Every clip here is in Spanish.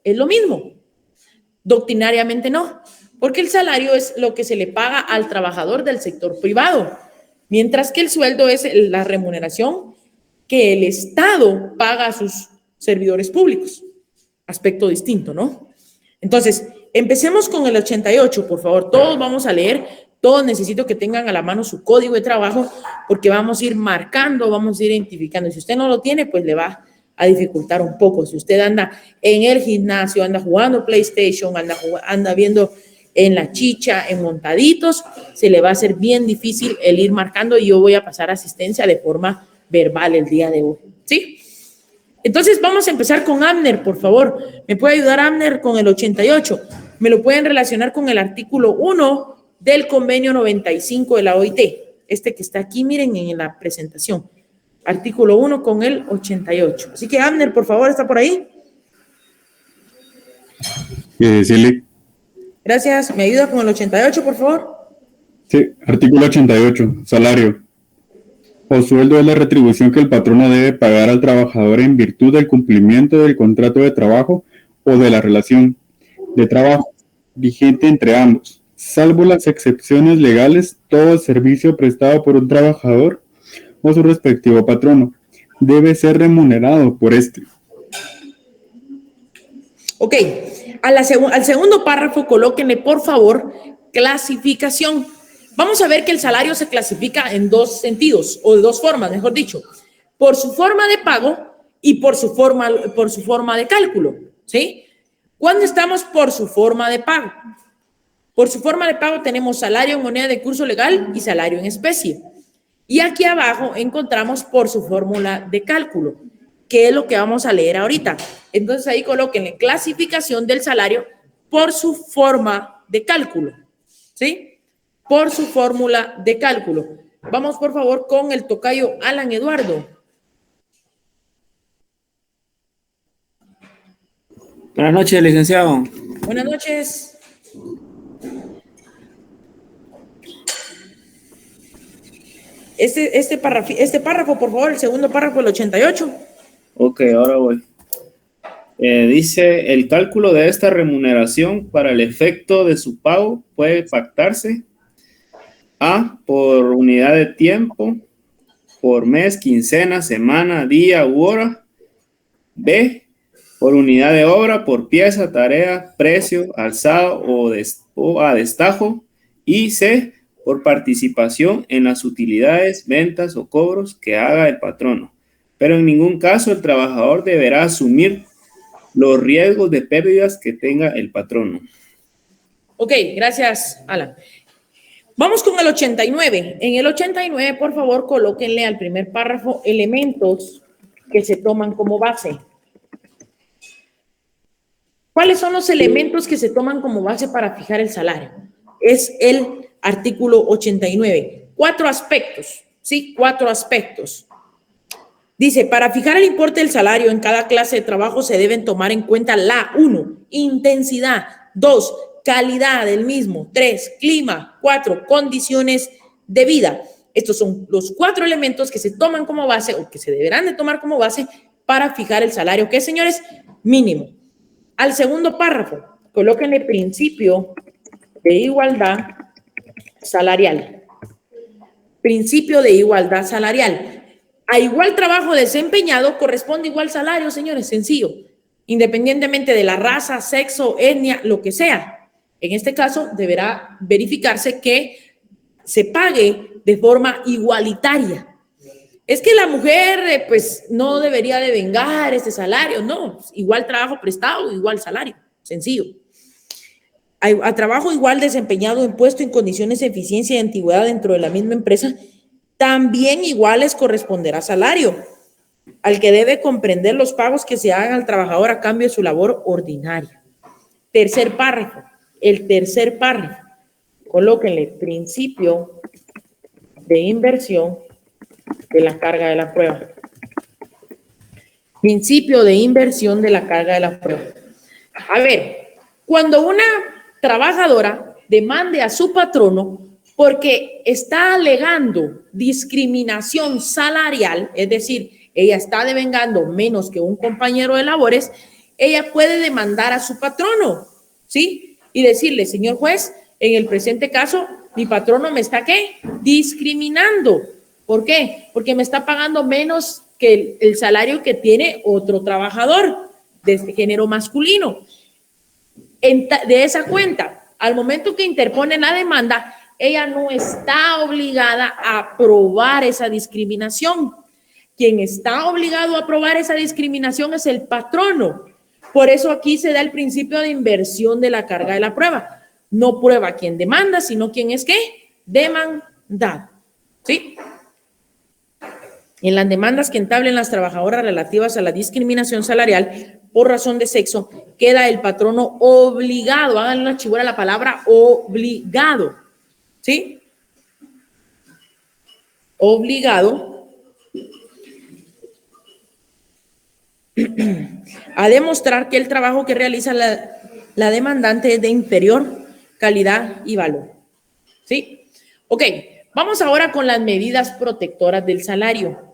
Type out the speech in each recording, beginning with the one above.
es lo mismo. Doctrinariamente no, porque el salario es lo que se le paga al trabajador del sector privado, mientras que el sueldo es la remuneración que el Estado paga a sus servidores públicos. Aspecto distinto, ¿no? Entonces, empecemos con el 88, por favor. Todos vamos a leer, todos necesito que tengan a la mano su código de trabajo, porque vamos a ir marcando, vamos a ir identificando. Si usted no lo tiene, pues le va a dificultar un poco. Si usted anda en el gimnasio, anda jugando PlayStation, anda viendo en la chicha, en montaditos, se le va a hacer bien difícil el ir marcando, y yo voy a pasar asistencia de forma verbal el día de hoy, ¿sí? Entonces vamos a empezar con Abner, por favor. ¿Me puede ayudar Abner con el 88? ¿Me lo pueden relacionar con el artículo 1 del convenio 95 de la OIT? Este que está aquí, miren, en la presentación. Artículo 1 con el 88. Así que Abner, por favor, ¿está por ahí? Sí. Gracias. ¿Me ayuda con el 88, por favor? Sí, artículo 88, salario. O sueldo es la retribución que el patrono debe pagar al trabajador en virtud del cumplimiento del contrato de trabajo o de la relación de trabajo vigente entre ambos, salvo las excepciones legales. Todo servicio prestado por un trabajador o su respectivo patrono debe ser remunerado por este. Ok, al segundo párrafo colóquenle, por favor, clasificación. Vamos a ver que el salario se clasifica en dos sentidos, o de dos formas, mejor dicho, por su forma de pago y por su forma de cálculo, ¿sí? ¿Cuándo estamos por su forma de pago? Por su forma de pago tenemos salario en moneda de curso legal y salario en especie. Y aquí abajo encontramos por su fórmula de cálculo, que es lo que vamos a leer ahorita. Entonces ahí colóquenle clasificación del salario por su forma de cálculo, ¿sí? Por su fórmula de cálculo. Vamos, por favor, con el tocayo Alan Eduardo. Buenas noches, licenciado. Buenas noches. Este párrafo, por favor, el segundo párrafo, el 88. Ok, ahora voy. Dice, el cálculo de esta remuneración para el efecto de su pago puede pactarse A, por unidad de tiempo, por mes, quincena, semana, día u hora. B, por unidad de obra, por pieza, tarea, precio, alzado o a destajo. Y C, por participación en las utilidades, ventas o cobros que haga el patrono. Pero en ningún caso el trabajador deberá asumir los riesgos de pérdidas que tenga el patrono. Ok, gracias, Alan. Vamos con el 89. En el 89, por favor, colóquenle al primer párrafo elementos que se toman como base. ¿Cuáles son los elementos que se toman como base para fijar el salario? Es el artículo 89. 4 aspectos, ¿sí? 4 aspectos. Dice, para fijar el importe del salario en cada clase de trabajo se deben tomar en cuenta la 1, intensidad, 2, calidad del mismo, 3, clima, 4, condiciones de vida. Estos son los 4 elementos que se toman como base o que se deberán de tomar como base para fijar el salario, que es, señores, mínimo. Al segundo párrafo, colóquenle principio de igualdad salarial. Principio de igualdad salarial. A igual trabajo desempeñado corresponde igual salario, señores, sencillo, independientemente de la raza, sexo, etnia, lo que sea. En este caso, deberá verificarse que se pague de forma igualitaria. Es que la mujer, pues, no debería de vengar este salario, no, igual trabajo prestado, igual salario, sencillo. A trabajo igual desempeñado en puesto en condiciones de eficiencia y antigüedad dentro de la misma empresa, también iguales corresponderá salario, al que debe comprender los pagos que se hagan al trabajador a cambio de su labor ordinaria. Tercer párrafo, el tercer párrafo, colóquenle principio de inversión de la carga de la prueba. Principio de inversión de la carga de la prueba. A ver, cuando una trabajadora demande a su patrono porque está alegando discriminación salarial, es decir, ella está devengando menos que un compañero de labores, ella puede demandar a su patrono, ¿sí? Y decirle, señor juez, en el presente caso, mi patrono me está, ¿qué? Discriminando. ¿Por qué? Porque me está pagando menos que el salario que tiene otro trabajador de este género masculino. De esa cuenta, al momento que interpone la demanda, ella no está obligada a probar esa discriminación. Quien está obligado a probar esa discriminación es el patrono. Por eso aquí se da el principio de inversión de la carga de la prueba. No prueba quien demanda, sino quien es ¿qué? Demandado. ¿Sí? En las demandas que entablen las trabajadoras relativas a la discriminación salarial por razón de sexo, queda el patrono obligado, háganle una chibura a la palabra obligado, ¿sí? Obligado a demostrar que el trabajo que realiza la demandante es de inferior calidad y valor, ¿sí? Ok, vamos ahora con las medidas protectoras del salario.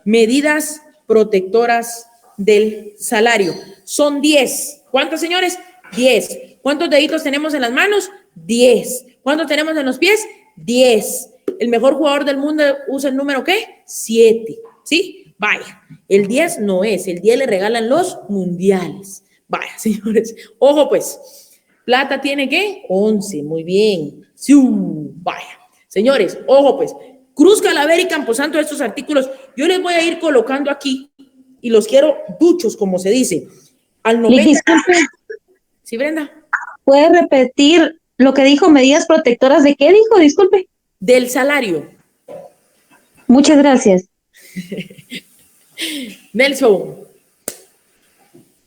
Medidas protectoras del salario. Son 10. ¿Cuántos, señores? 10. ¿Cuántos deditos tenemos en las manos? 10. ¿Cuántos tenemos en los pies? 10. El mejor jugador del mundo usa el número ¿qué? 7. ¿Sí? Vaya. El 10 no es. El 10 le regalan los mundiales. Vaya, señores. Ojo, pues. Plata tiene ¿qué? 11. Muy bien. ¡Siu! Vaya. Señores, ojo, pues. Cruz, Calavera y Camposanto, estos artículos, yo les voy a ir colocando aquí y los quiero duchos, como se dice. Al 90. Disculpe, ¿Sí, Brenda? ¿puede repetir lo que dijo? ¿Medidas protectoras de qué dijo? Disculpe. Del salario. Muchas gracias. Nelson,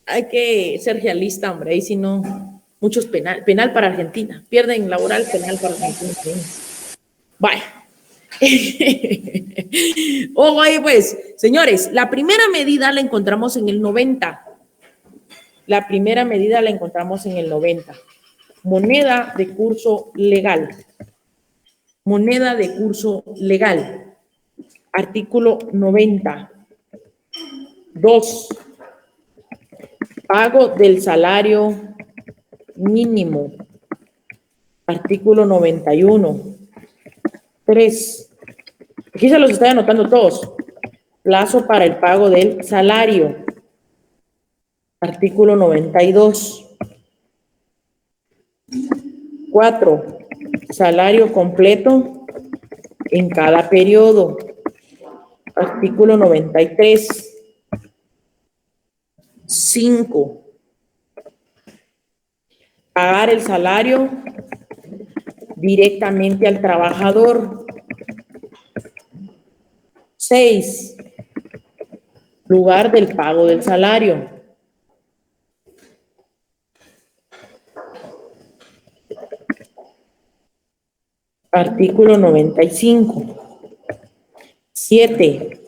hay que ser realista, hombre, ahí si no, muchos penal para Argentina. Pierden laboral, penal para Argentina. Vaya. Ojo ahí, pues, señores, la primera medida la encontramos en el 90. La primera medida la encontramos en el 90. Moneda de curso legal. Moneda de curso legal. Artículo 90. 2. Pago del salario mínimo. Artículo 91. 3. Aquí se los estoy anotando todos. Plazo para el pago del salario. Artículo 92. 4. Salario completo en cada periodo. Artículo 93. 5. Pagar el salario directamente al trabajador. 6. Lugar del pago del salario. Artículo 95. 7.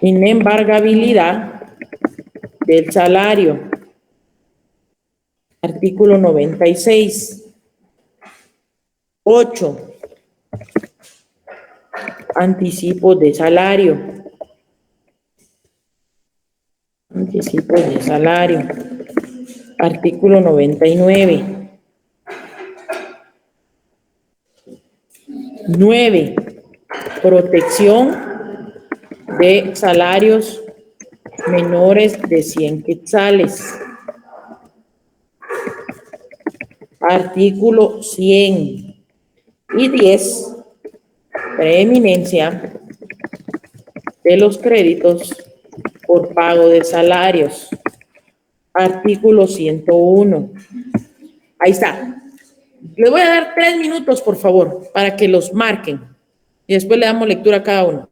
Inembargabilidad del salario. Artículo 96. 8. Anticipo de salario. Anticipos de salario. Artículo 99. 9. Protección de salarios menores de 100 quetzales. Artículo 100. Y 10. Preeminencia de los créditos por pago de salarios. Artículo 101. Ahí está. Les voy a dar 3 minutos, por favor, para que los marquen. Y después le damos lectura a cada uno.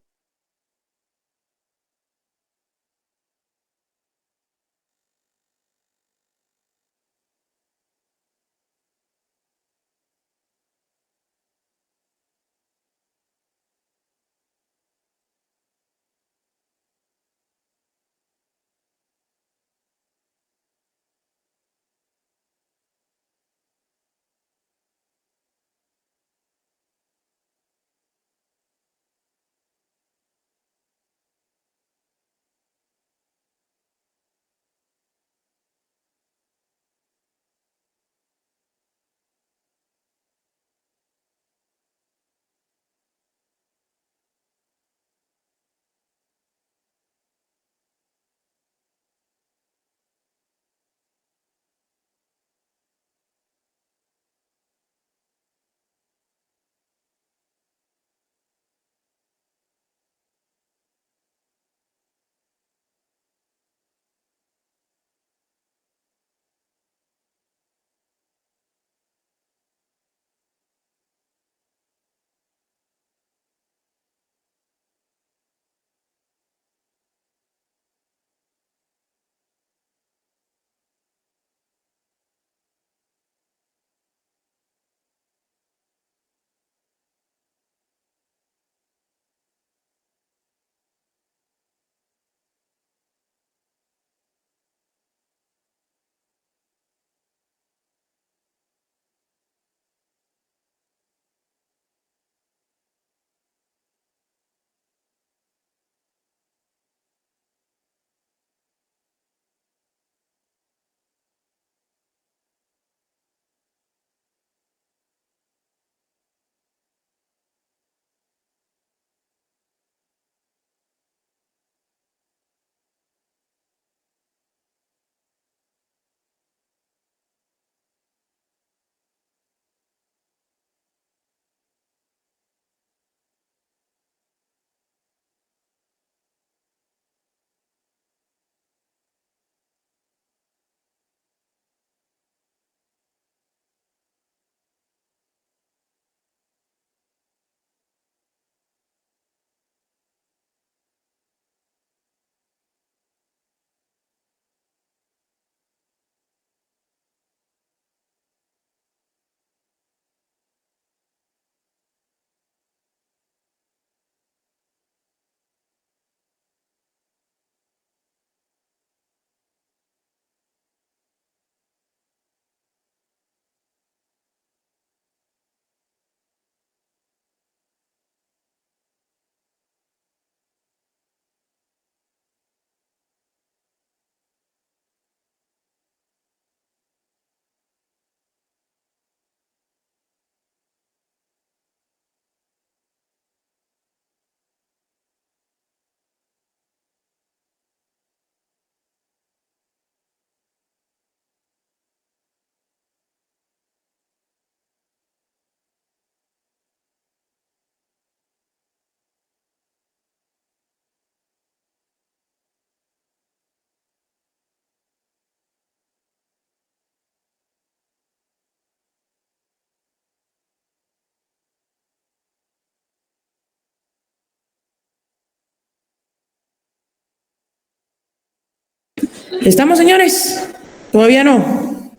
¿Estamos, señores? Todavía no.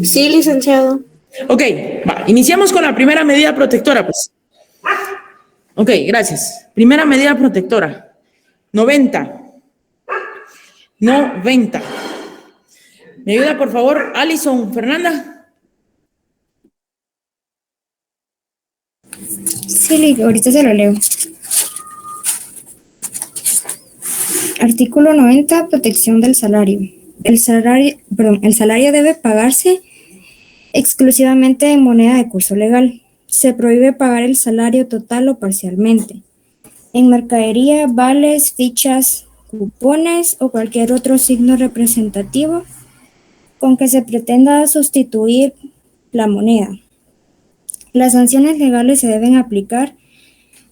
Sí, licenciado. Ok, va, iniciamos con la primera medida protectora, pues. Ok, gracias. Primera medida protectora. 90. 90. ¿Me ayuda, por favor, Alison Fernanda? Sí, ahorita se lo leo. Artículo 90, protección del salario. El salario debe pagarse exclusivamente en moneda de curso legal. Se prohíbe pagar el salario total o parcialmente en mercadería, vales, fichas, cupones o cualquier otro signo representativo con que se pretenda sustituir la moneda. Las sanciones legales se deben aplicar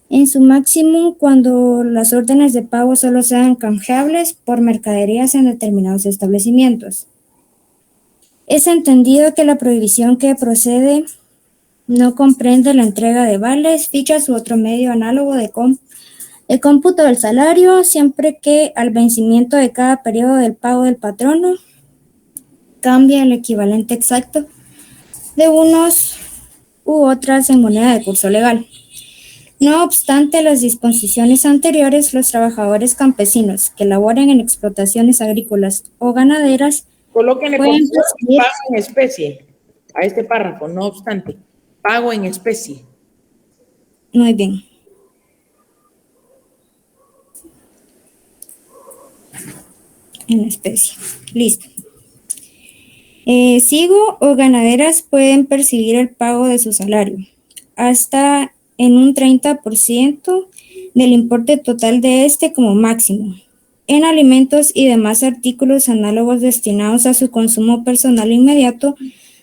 en su máximo cuando las órdenes de pago solo sean canjeables por mercaderías en determinados establecimientos. Es entendido que la prohibición que procede no comprende la entrega de vales, fichas u otro medio análogo de cómputo del salario, siempre que al vencimiento de cada periodo del pago del patrono cambie el equivalente exacto de unos u otras en moneda de curso legal. No obstante las disposiciones anteriores, los trabajadores campesinos que laboren en explotaciones agrícolas o ganaderas Colóquenle pueden recibir pago en especie a este párrafo, no obstante, pago en especie. Muy bien. En especie. Listo. Sigo o ganaderas pueden percibir el pago de su salario hasta en un 30% del importe total de este como máximo, en alimentos y demás artículos análogos destinados a su consumo personal inmediato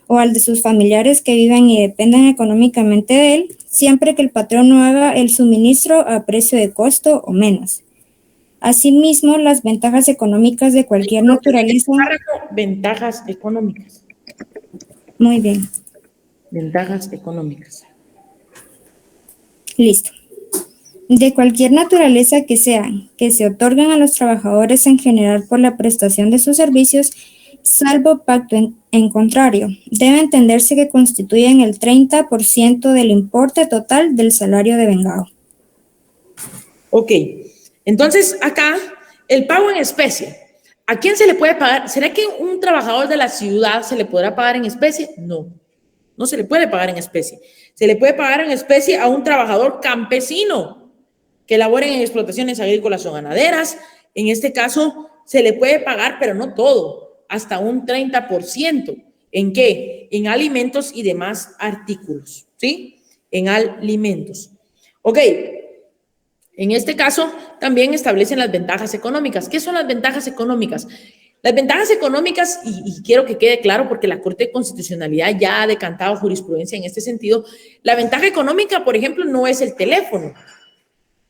o al de sus familiares que vivan y dependan económicamente de él, siempre que el patrón no haga el suministro a precio de costo o menos. Asimismo, las ventajas económicas de cualquier naturaleza. Ventajas económicas. Muy bien. Ventajas económicas. Listo. De cualquier naturaleza que sean, que se otorgan a los trabajadores en general por la prestación de sus servicios, salvo pacto en contrario, debe entenderse que constituyen el 30% del importe total del salario devengado. Ok, entonces acá el pago en especie. ¿A quién se le puede pagar? ¿Será que un trabajador de la ciudad se le podrá pagar en especie? No, no se le puede pagar en especie. Se le puede pagar en especie a un trabajador campesino que labore en explotaciones agrícolas o ganaderas. En este caso se le puede pagar, pero no todo, hasta un 30%. ¿En qué? En alimentos y demás artículos, ¿sí? En alimentos. Ok. En este caso, también establecen las ventajas económicas. ¿Qué son las ventajas económicas? Las ventajas económicas, y quiero que quede claro porque la Corte de Constitucionalidad ya ha decantado jurisprudencia en este sentido, la ventaja económica, por ejemplo, no es el teléfono,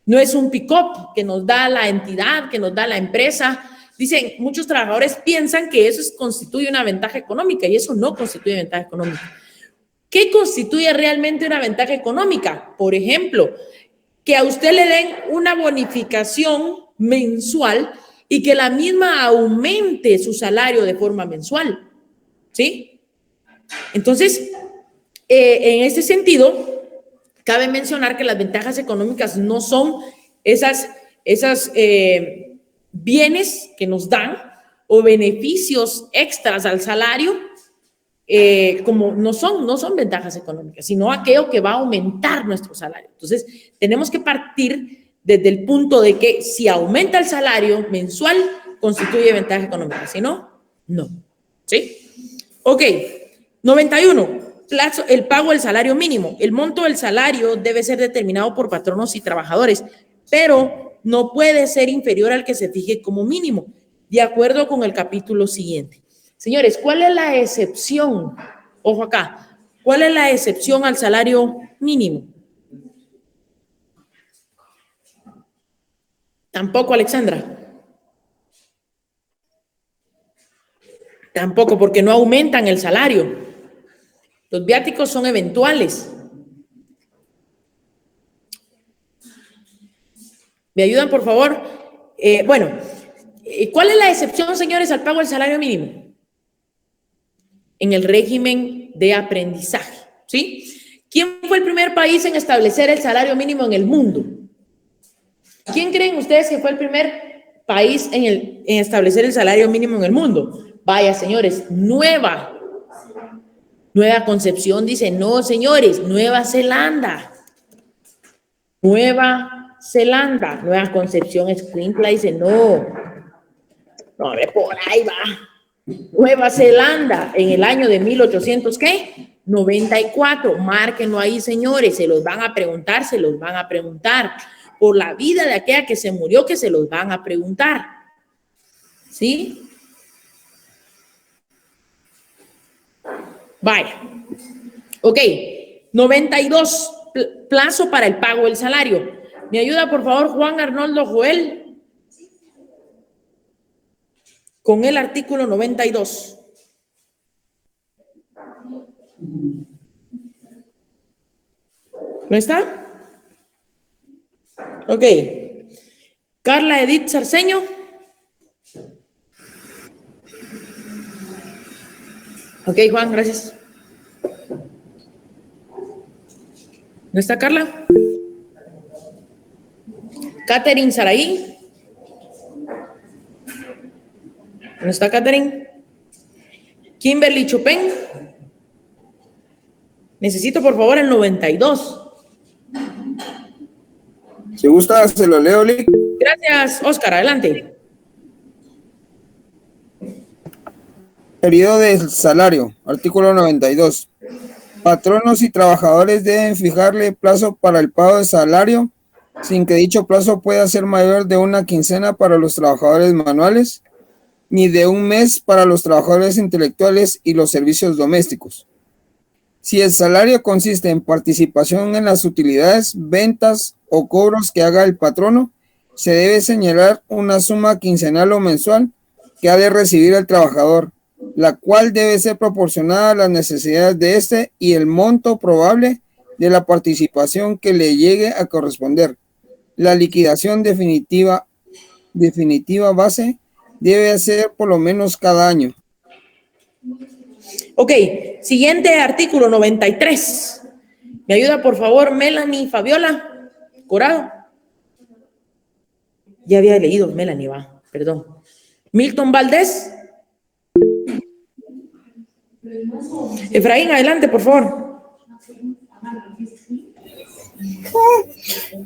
no es un pick-up que nos da la entidad, que nos da la empresa. Dicen, muchos trabajadores piensan que eso constituye una ventaja económica y eso no constituye ventaja económica. ¿Qué constituye realmente una ventaja económica? Por ejemplo, que a usted le den una bonificación mensual y que la misma aumente su salario de forma mensual, ¿sí? Entonces, en este sentido, cabe mencionar que las ventajas económicas no son esas bienes que nos dan o beneficios extras al salario, como no son ventajas económicas, sino aquello que va a aumentar nuestro salario. Entonces, tenemos que partir desde el punto de que si aumenta el salario mensual, constituye ventaja económica, si no, no. ¿Sí? Ok, 91. El pago del salario mínimo. El monto del salario debe ser determinado por patronos y trabajadores, pero no puede ser inferior al que se fije como mínimo, de acuerdo con el capítulo siguiente. Señores, ¿cuál es la excepción? Ojo acá. ¿Cuál es la excepción al salario mínimo? Tampoco, Alexandra. Tampoco, porque no aumentan el salario. Los viáticos son eventuales. ¿Me ayudan, por favor? Bueno, ¿Cuál es la excepción, señores, al pago del salario mínimo? En el régimen de aprendizaje, ¿sí? ¿Quién fue el primer país en establecer el salario mínimo en el mundo? ¿Quién creen ustedes que fue el primer país en establecer el salario mínimo en el mundo? Vaya, señores, Nueva Concepción dice, no, señores, Nueva Zelanda. Nueva Zelanda. Nueva Concepción Escuintla dice, no, por ahí va. Nueva Zelanda, en el año de 1800, ¿qué? 94. Márquenlo ahí, señores, se los van a preguntar. Por la vida de aquella que se murió, que se los van a preguntar. ¿Sí? Vaya. Ok. 92. Plazo para el pago del salario. ¿Me ayuda, por favor, Juan Arnoldo Joel? Con el artículo 92. ¿No está? Ok. Carla Edith Sarceño. Ok, Juan, gracias. ¿No está Carla? Catherine Saraí. ¿No está Catherine? Kimberly Chopin. Necesito, por favor, el 92. Si gusta, se lo leo, Lick. Gracias, Oscar. Adelante. Periodo del salario, artículo 92. Patronos y trabajadores deben fijarle plazo para el pago de salario, sin que dicho plazo pueda ser mayor de una quincena para los trabajadores manuales, ni de un mes para los trabajadores intelectuales y los servicios domésticos. Si el salario consiste en participación en las utilidades, ventas o cobros que haga el patrono, se debe señalar una suma quincenal o mensual que ha de recibir el trabajador, la cual debe ser proporcionada a las necesidades de éste y el monto probable de la participación que le llegue a corresponder. La liquidación definitiva base debe hacer por lo menos cada año. Ok, siguiente artículo 93. ¿Me ayuda, por favor, Melanie Fabiola Corado? Ya había leído Melanie, va, perdón. Milton Valdés. Efraín, adelante, por favor.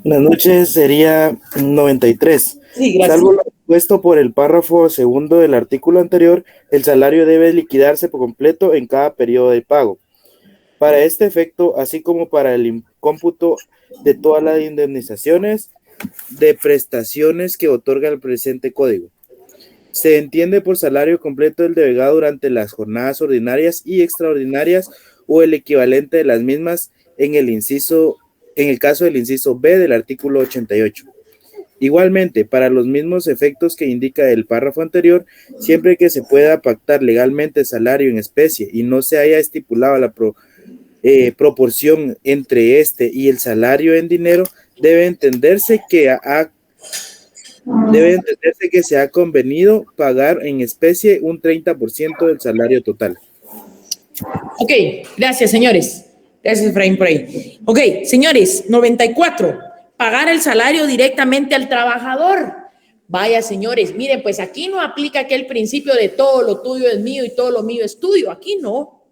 Buenas noches, sería 93. Sí, gracias. Salvo lo dispuesto por el párrafo segundo del artículo anterior, el salario debe liquidarse por completo en cada periodo de pago. Para este efecto, así como para el cómputo de todas las indemnizaciones de prestaciones que otorga el presente código, se entiende por salario completo el devengado durante las jornadas ordinarias y extraordinarias o el equivalente de las mismas en el caso del inciso B del artículo 88. Igualmente, para los mismos efectos que indica el párrafo anterior, siempre que se pueda pactar legalmente salario en especie y no se haya estipulado la proporción entre este y el salario en dinero, debe entenderse que se ha convenido pagar en especie un 30% del salario total. Ok, gracias, señores. Gracias, Efraín, por ahí. Ok, señores, 94. Pagar el salario directamente al trabajador. Vaya, señores, miren, pues aquí no aplica aquel principio de todo lo tuyo es mío y todo lo mío es tuyo. Aquí no.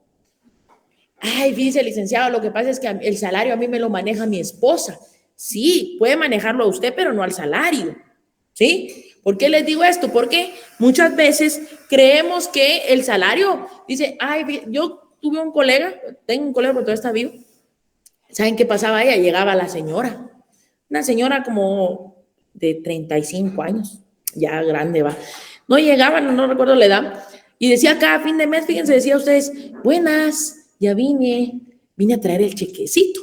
Ay, fíjese, licenciado, lo que pasa es que el salario a mí me lo maneja mi esposa. Sí, puede manejarlo a usted, pero no al salario. ¿Sí? ¿Por qué les digo esto? Porque muchas veces creemos que el salario, dice, ay, yo tengo un colega, pero todavía está vivo. ¿Saben qué pasaba ella? Llegaba la señora, una señora como de 35 años, ya grande va. No llegaba, no recuerdo la edad, y decía cada fin de mes, fíjense, decía a ustedes, buenas, ya vine a traer el chequecito.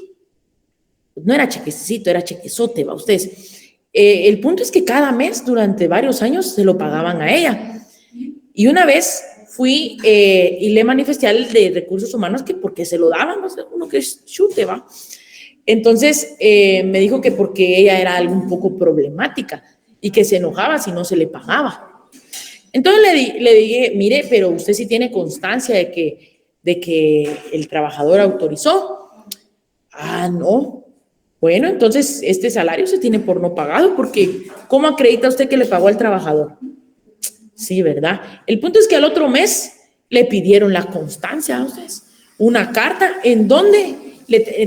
No era chequecito, era chequezote, va ustedes. El punto es que cada mes, durante varios años, se lo pagaban a ella. Y una vez fui y le manifesté al de Recursos Humanos que porque se lo daban, no sé, uno que chute, va. Entonces me dijo que porque ella era algo un poco problemática y que se enojaba si no se le pagaba. Entonces le dije, mire, pero usted sí tiene constancia de que el trabajador autorizó. Ah, no. Bueno, entonces este salario se tiene por no pagado, porque ¿cómo acredita usted que le pagó al trabajador? Sí, ¿verdad? El punto es que al otro mes le pidieron la constancia a ustedes, una carta en donde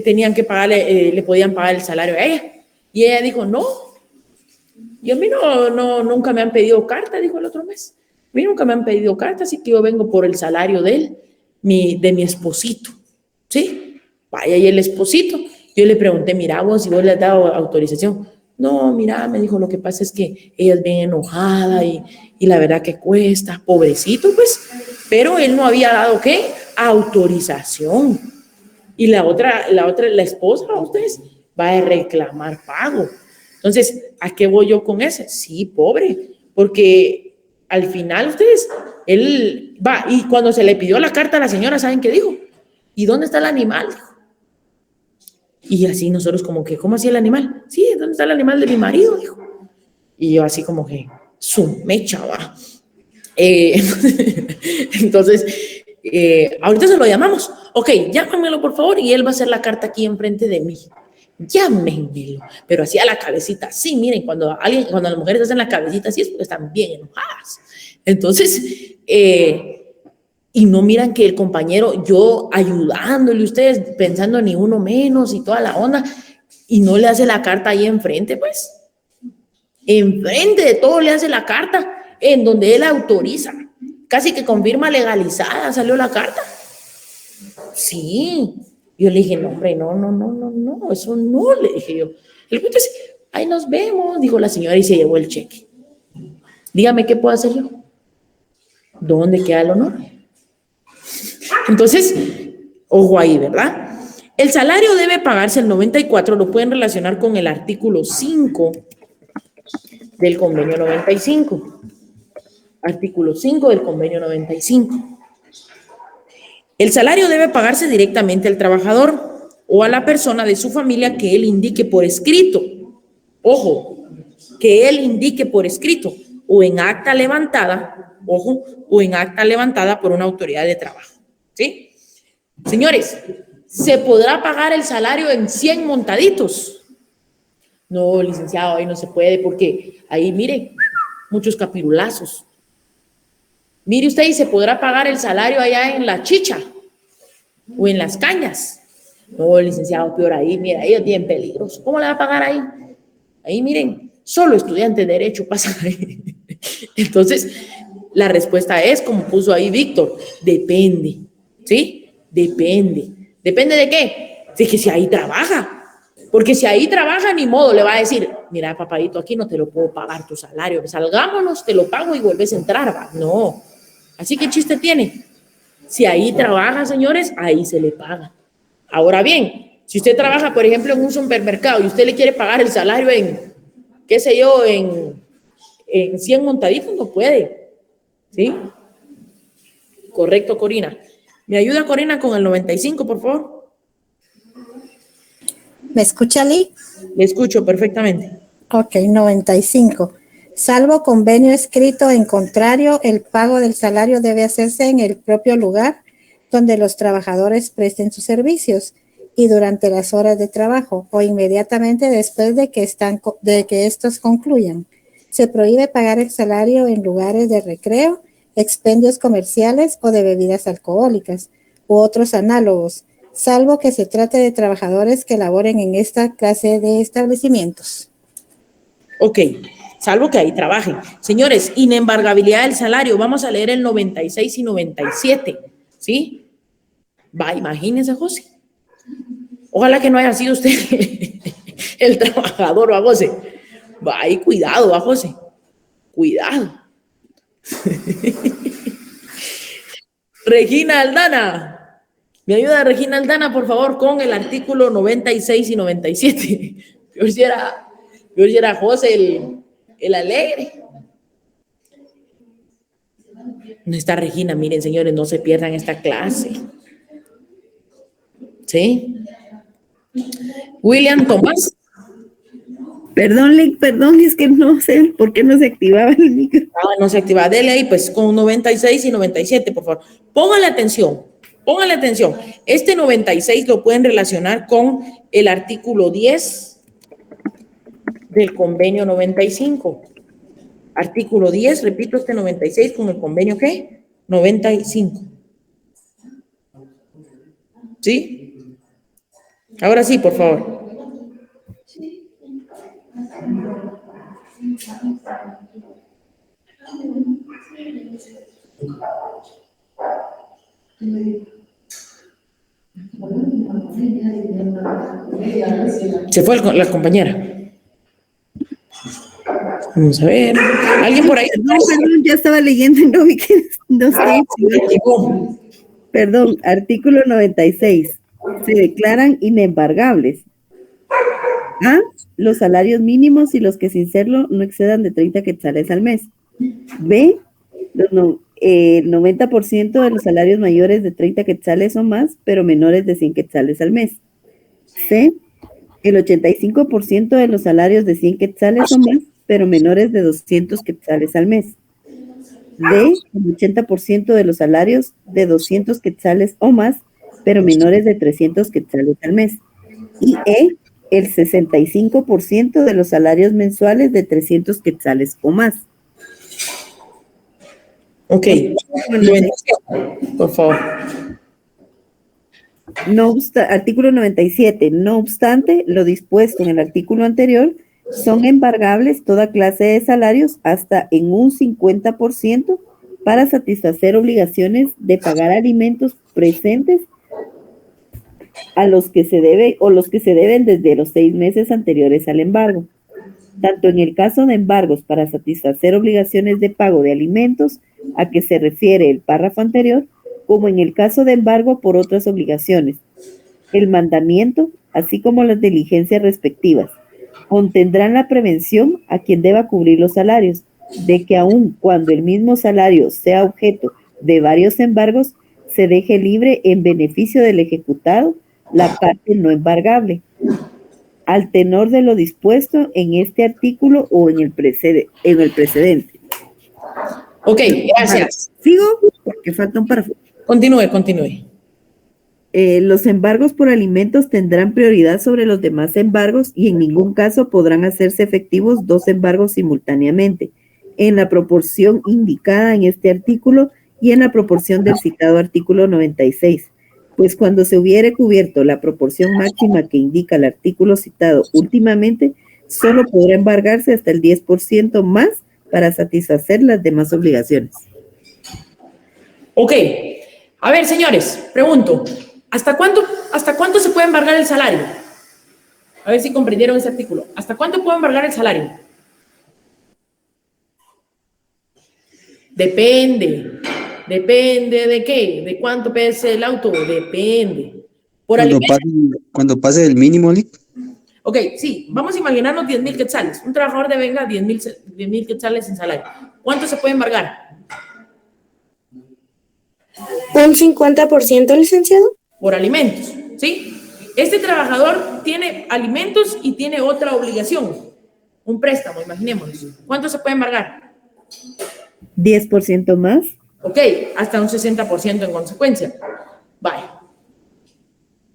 tenían que pagarle, le podían pagar el salario a ella. Y ella dijo, no, y a mí nunca me han pedido carta, dijo el otro mes. A mí nunca me han pedido carta, así que yo vengo por el salario de él, de mi esposito, ¿sí? Vaya, y el esposito, yo le pregunté, mira vos, si vos le has dado autorización. No, mira, me dijo, lo que pasa es que ella es bien enojada y la verdad que cuesta, pobrecito, pues, pero él no había dado, ¿qué? Autorización. Y la esposa, ustedes, va a reclamar pago. Entonces, ¿a qué voy yo con ese? Sí, pobre, porque al final ustedes, él va, y cuando se le pidió la carta a la señora, ¿saben qué dijo? ¿Y dónde está el animal? Dijo. Y así nosotros como que, ¿cómo así el animal? Sí, ¿dónde está el animal de mi marido? Dijo. Y yo así como que, su mecha, va. Entonces, ahorita se lo llamamos. Ok, llámamelo por favor y él va a hacer la carta aquí enfrente de mí. Llámenmelo, pero así a la cabecita. Sí, miren, cuando las mujeres hacen la cabecita así es porque están bien enojadas. Entonces, y no miran que el compañero, yo ayudándole, ustedes pensando ni uno menos y toda la onda, y no le hace la carta ahí enfrente, pues. Enfrente de todo le hace la carta, en donde él autoriza. Casi que con firma legalizada salió la carta. Sí. Yo le dije, no, hombre, no, eso no, le dije yo. El punto es, ahí nos vemos, dijo la señora y se llevó el cheque. Dígame, ¿qué puedo hacer yo? ¿Dónde queda el honor? Entonces, ojo ahí, ¿verdad? El salario debe pagarse el 94, lo pueden relacionar con el artículo 5 del convenio 95. Artículo 5 del convenio 95. El salario debe pagarse directamente al trabajador o a la persona de su familia que él indique por escrito. Ojo, que él indique por escrito o en acta levantada, ojo, o en acta levantada por una autoridad de trabajo. ¿Sí? Señores, ¿se podrá pagar el salario en 100 montaditos? No, licenciado, ahí no se puede porque ahí, mire, muchos capirulazos. Mire usted, y se podrá pagar el salario allá en la chicha o en las cañas. No, licenciado, peor ahí, mira, ahí es bien peligroso. ¿Cómo le va a pagar ahí? Ahí, miren, solo estudiantes de derecho pasan ahí. Entonces, la respuesta es, como puso ahí Víctor, depende, ¿sí? Depende. ¿Depende de qué? De que si ahí trabaja. Porque si ahí trabaja, ni modo, le va a decir, mira, papadito, aquí no te lo puedo pagar tu salario, salgámonos, te lo pago y vuelves a entrar, va. No. Así que chiste tiene. Si ahí trabaja, señores, ahí se le paga. Ahora bien, si usted trabaja, por ejemplo, en un supermercado y usted le quiere pagar el salario en, qué sé yo, en 100 montaditos, no puede. ¿Sí? Correcto, Corina. ¿Me ayuda, Corina, con el 95, por favor? ¿Me escucha, Lee? Le escucho perfectamente. Ok, 95. Salvo convenio escrito en contrario, el pago del salario debe hacerse en el propio lugar donde los trabajadores presten sus servicios y durante las horas de trabajo o inmediatamente después de que estos concluyan. Se prohíbe pagar el salario en lugares de recreo, expendios comerciales o de bebidas alcohólicas u otros análogos, salvo que se trate de trabajadores que laboren en esta clase de establecimientos. Ok, salvo que ahí trabajen. Señores, inembargabilidad del salario, vamos a leer el 96 y 97, ¿sí? Va, imagínense, José. Ojalá que no haya sido usted el trabajador, va, José. Va, y cuidado, va, José. Cuidado. Regina Aldana. ¿Me ayuda Regina Aldana, por favor, con el artículo 96 y 97? Yo si era José el alegre. No está Regina, miren, señores, no se pierdan esta clase. ¿Sí? William Tomás. Perdón, Lick, perdón, es que no sé por qué no se activaba el micro. Ah, no se activa. Dele ahí, pues, con 96 y 97, por favor. Póngale atención, póngale atención. Este 96 lo pueden relacionar con el artículo 10 del convenio 95. Artículo 10, repito, este 96 con el convenio, ¿qué? 95. ¿Sí? Ahora sí, por favor. Se fue la compañera. Vamos a ver. ¿Alguien por ahí? Perdón, ya estaba leyendo y no vi que no sé. Perdón, artículo 96. Se declaran inembargables. A, los salarios mínimos y los que sin serlo no excedan de 30 quetzales al mes. B, el 90% de los salarios mayores de 30 quetzales o más, pero menores de 100 quetzales al mes. C, el 85% de los salarios de 100 quetzales o más, pero menores de 200 quetzales al mes. D, el 80% de los salarios de 200 quetzales o más, pero menores de 300 quetzales al mes. Y E, el 65% de los salarios mensuales de 300 quetzales o más. Ok, por favor. Artículo 97. No obstante, lo dispuesto en el artículo anterior, son embargables toda clase de salarios hasta en un 50% para satisfacer obligaciones de pagar alimentos presentes a los que se debe o los que se deben desde los 6 meses anteriores al embargo. Tanto en el caso de embargos para satisfacer obligaciones de pago de alimentos a que se refiere el párrafo anterior, como en el caso de embargo por otras obligaciones. El mandamiento, así como las diligencias respectivas, contendrán la prevención a quien deba cubrir los salarios, de que aun cuando el mismo salario sea objeto de varios embargos, se deje libre en beneficio del ejecutado la parte no embargable, al tenor de lo dispuesto en este artículo o en el precedente. Ok, gracias. Sigo porque falta un párrafo. Continúe. Los embargos por alimentos tendrán prioridad sobre los demás embargos y en ningún caso podrán hacerse efectivos 2 embargos simultáneamente, en la proporción indicada en este artículo y en la proporción del citado artículo 96. Pues cuando se hubiere cubierto la proporción máxima que indica el artículo citado últimamente, solo podrá embargarse hasta el 10% más para satisfacer las demás obligaciones. Ok. A ver, señores, pregunto, ¿hasta cuánto se puede embargar el salario? A ver si comprendieron ese artículo. ¿Hasta cuánto puedo embargar el salario? Depende de qué, de cuánto pese el auto, depende. Cuando pase el mínimo, Lick. Ok, sí, vamos a imaginarnos 10,000 quetzales. Un trabajador devenga 10,000 quetzales en salario. ¿Cuánto se puede embargar? ¿Un 50%, licenciado? Por alimentos, ¿sí? Este trabajador tiene alimentos y tiene otra obligación, un préstamo, imaginémonos. ¿Cuánto se puede embargar? 10% más. Ok, hasta un 60% en consecuencia. Vaya.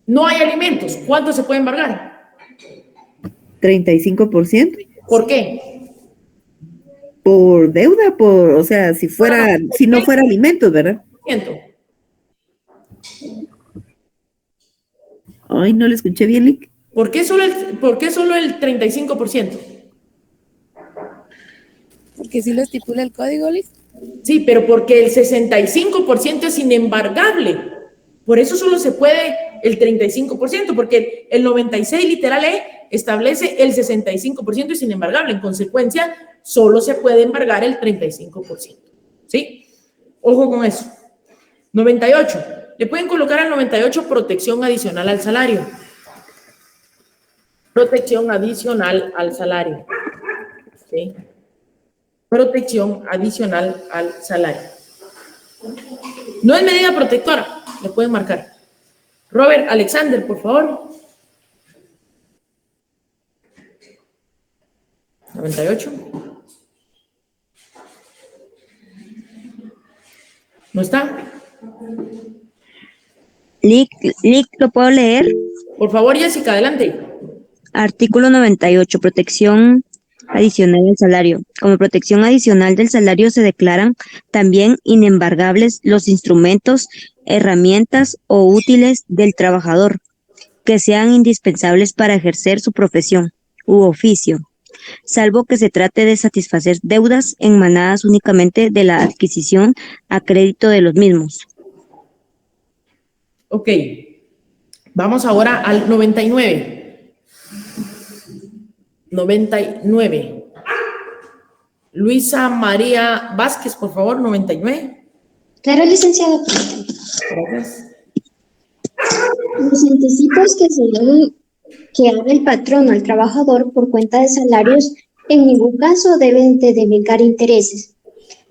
No hay alimentos, ¿cuánto se puede embargar? 35%. ¿Por qué? Por deuda, o sea, si no fuera alimentos, ¿verdad? Ay, no le escuché bien, Lick. ¿Por qué solo el 35%? Porque sí lo estipula el código, Lick. Sí, pero porque el 65% es inembargable. Por eso solo se puede el 35%, porque el 96 literal E establece el 65% es inembargable. En consecuencia, solo se puede embargar el 35%. ¿Sí? Ojo con eso. 98. Le pueden colocar al 98 protección adicional al salario. Protección adicional al salario. ¿Sí? Protección adicional al salario. No es medida protectora, le pueden marcar. Robert Alexander, por favor. 98. ¿No está? Lic, ¿lo puedo leer? Por favor, Jessica, adelante. Artículo 98, protección adicional del salario. Como protección adicional del salario se declaran también inembargables los instrumentos, herramientas o útiles del trabajador que sean indispensables para ejercer su profesión u oficio, salvo que se trate de satisfacer deudas emanadas únicamente de la adquisición a crédito de los mismos. Ok. Vamos ahora al 99. 99. Luisa María Vázquez, por favor, 99. Claro, licenciado. Gracias. Los anticipos que haga el patrono al trabajador por cuenta de salarios en ningún caso deben de devengar intereses.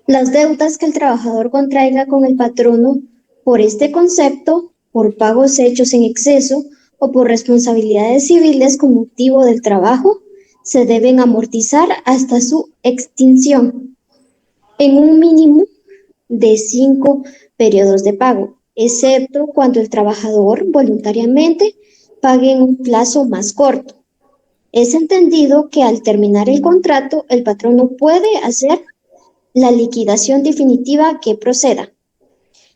Las deudas que el trabajador contraiga con el patrono por este concepto, por pagos hechos en exceso o por responsabilidades civiles con motivo del trabajo, se deben amortizar hasta su extinción en un mínimo de 5 periodos de pago, excepto cuando el trabajador voluntariamente pague en un plazo más corto. Es entendido que al terminar el contrato, el patrono puede hacer la liquidación definitiva que proceda.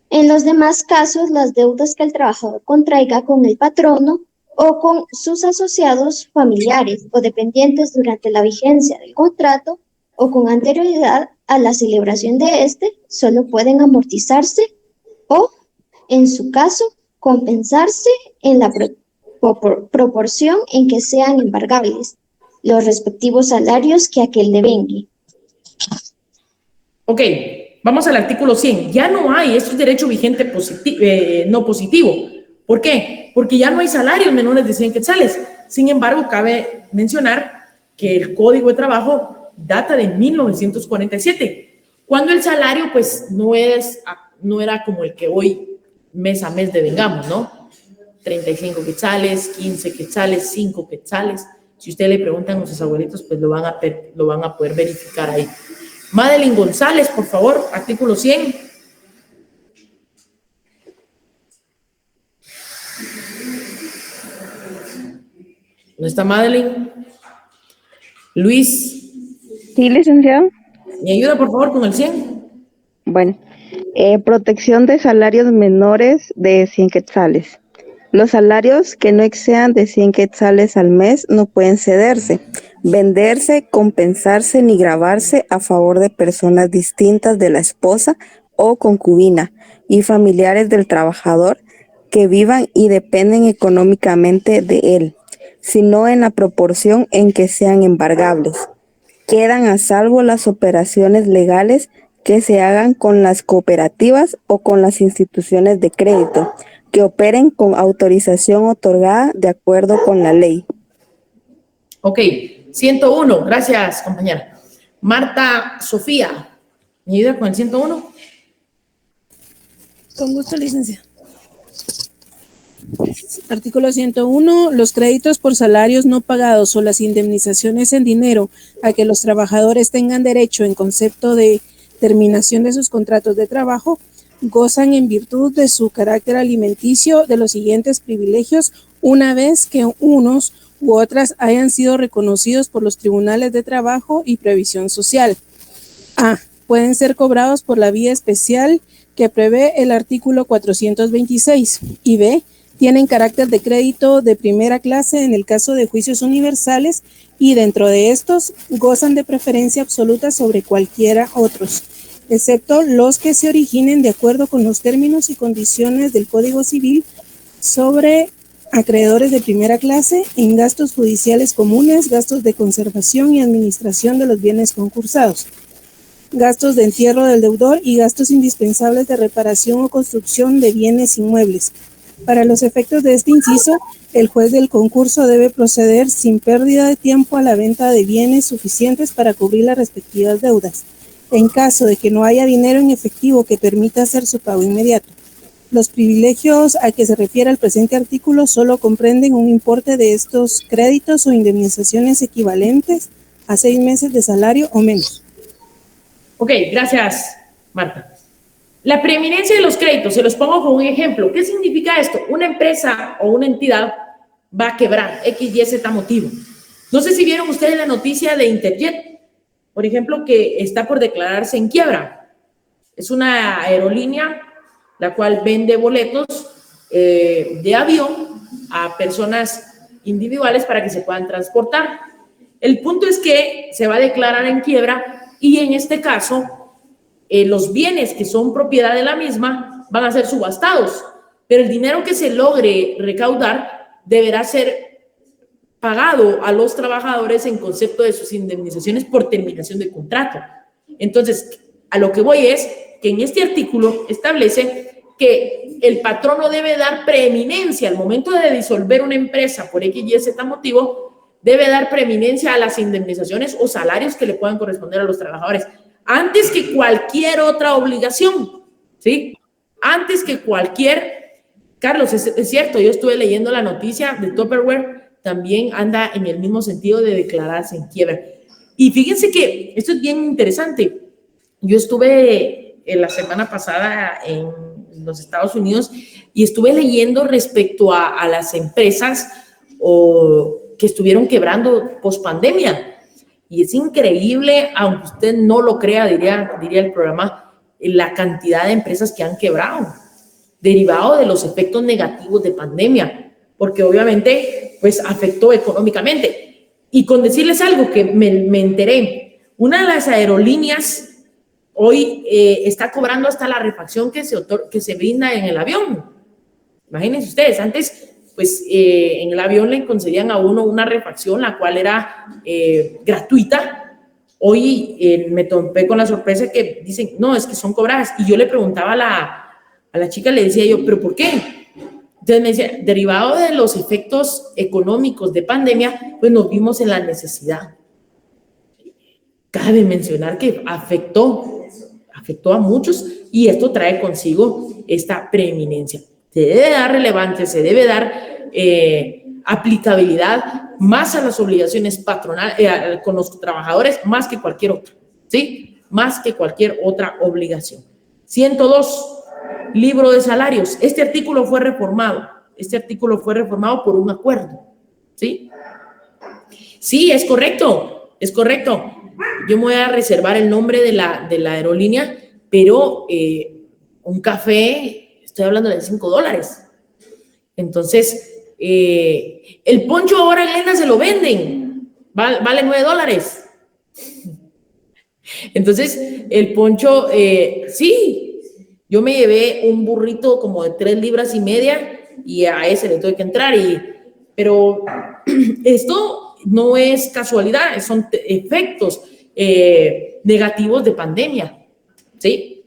En los demás casos, las deudas que el trabajador contraiga con el patrono o con sus asociados familiares o dependientes durante la vigencia del contrato o con anterioridad a la celebración de este, solo pueden amortizarse o, en su caso, compensarse en la proporción en que sean embargables los respectivos salarios que aquel devengue. Ok, vamos al artículo 100. Ya no hay, esto es derecho vigente no positivo. ¿Por qué? Porque ya no hay salarios menores de 100 quetzales. Sin embargo, cabe mencionar que el Código de Trabajo data de 1947, cuando el salario pues no era como el que hoy mes a mes devengamos, ¿no? 35 quetzales, 15 quetzales, 5 quetzales. Si usted le preguntan a sus abuelitos, pues lo van a poder verificar ahí. Madeline González, por favor, artículo 100. ¿Dónde está Madeline? Luis. Sí, licenciado. ¿Me ayuda, por favor, con el 100? Bueno, protección de salarios menores de 100 quetzales. Los salarios que no excedan de 100 quetzales al mes no pueden cederse, venderse, compensarse ni gravarse a favor de personas distintas de la esposa o concubina y familiares del trabajador que vivan y dependen económicamente de él, sino en la proporción en que sean embargables. Quedan a salvo las operaciones legales que se hagan con las cooperativas o con las instituciones de crédito, que operen con autorización otorgada de acuerdo con la ley. Ok, 101, gracias, compañera. Marta Sofía, ¿me ayuda con el 101? Con gusto, licencia. Artículo 101. Los créditos por salarios no pagados o las indemnizaciones en dinero a que los trabajadores tengan derecho en concepto de terminación de sus contratos de trabajo gozan en virtud de su carácter alimenticio de los siguientes privilegios una vez que unos u otras hayan sido reconocidos por los tribunales de trabajo y previsión social. A. Pueden ser cobrados por la vía especial que prevé el artículo 426 y B. Tienen carácter de crédito de primera clase en el caso de juicios universales y dentro de estos gozan de preferencia absoluta sobre cualquiera otros, excepto los que se originen de acuerdo con los términos y condiciones del Código Civil sobre acreedores de primera clase en gastos judiciales comunes, gastos de conservación y administración de los bienes concursados, gastos de entierro del deudor y gastos indispensables de reparación o construcción de bienes inmuebles. Para los efectos de este inciso, el juez del concurso debe proceder sin pérdida de tiempo a la venta de bienes suficientes para cubrir las respectivas deudas, en caso de que no haya dinero en efectivo que permita hacer su pago inmediato. Los privilegios a que se refiere el presente artículo solo comprenden un importe de estos créditos o indemnizaciones equivalentes a 6 meses de salario o menos. Ok, gracias, Marta. La preeminencia de los créditos, se los pongo como un ejemplo. ¿Qué significa esto? Una empresa o una entidad va a quebrar, X, Y, Z motivo. No sé si vieron ustedes la noticia de Interjet, por ejemplo, que está por declararse en quiebra. Es una aerolínea la cual vende boletos de avión a personas individuales para que se puedan transportar. El punto es que se va a declarar en quiebra y en este caso los bienes que son propiedad de la misma van a ser subastados, pero el dinero que se logre recaudar deberá ser pagado a los trabajadores en concepto de sus indemnizaciones por terminación de contrato. Entonces, a lo que voy es que en este artículo establece que el patrono debe dar preeminencia al momento de disolver una empresa por X, Y, Z motivo, debe dar preeminencia a las indemnizaciones o salarios que le puedan corresponder a los trabajadores, antes que cualquier otra obligación, ¿sí? Antes que cualquier... Carlos, es cierto, yo estuve leyendo la noticia de Tupperware, también anda en el mismo sentido de declararse en quiebra. Y fíjense que esto es bien interesante. Yo estuve la semana pasada en los Estados Unidos y estuve leyendo respecto a las empresas que estuvieron quebrando post-pandemia. Y es increíble, aunque usted no lo crea, diría el programa, la cantidad de empresas que han quebrado, derivado de los efectos negativos de pandemia, porque obviamente pues afectó económicamente. Y con decirles algo que me enteré, una de las aerolíneas hoy está cobrando hasta la refacción que se brinda en el avión. Imagínense ustedes, antes pues en el avión le concedían a uno una refacción, la cual era gratuita. Hoy me topé con la sorpresa que dicen, no, es que son cobradas. Y yo le preguntaba a la chica, le decía yo, ¿pero por qué? Entonces me decía, derivado de los efectos económicos de pandemia, pues nos vimos en la necesidad. Cabe mencionar que afectó a muchos y esto trae consigo esta preeminencia. Se debe dar relevancia, se debe dar aplicabilidad más a las obligaciones patronales, con los trabajadores, más que cualquier otra, ¿sí? Más que cualquier otra obligación. 102. Libro de salarios. Este artículo fue reformado por un acuerdo, ¿sí? Sí, es correcto. Yo me voy a reservar el nombre de la aerolínea, pero un café, estoy hablando de $5. Entonces, el poncho ahora en Lena se lo venden, vale $9. Entonces, el poncho, sí. Yo me llevé un burrito como de 3,5 libras y a ese le tuve que entrar. Pero esto no es casualidad, son efectos negativos de pandemia, ¿sí?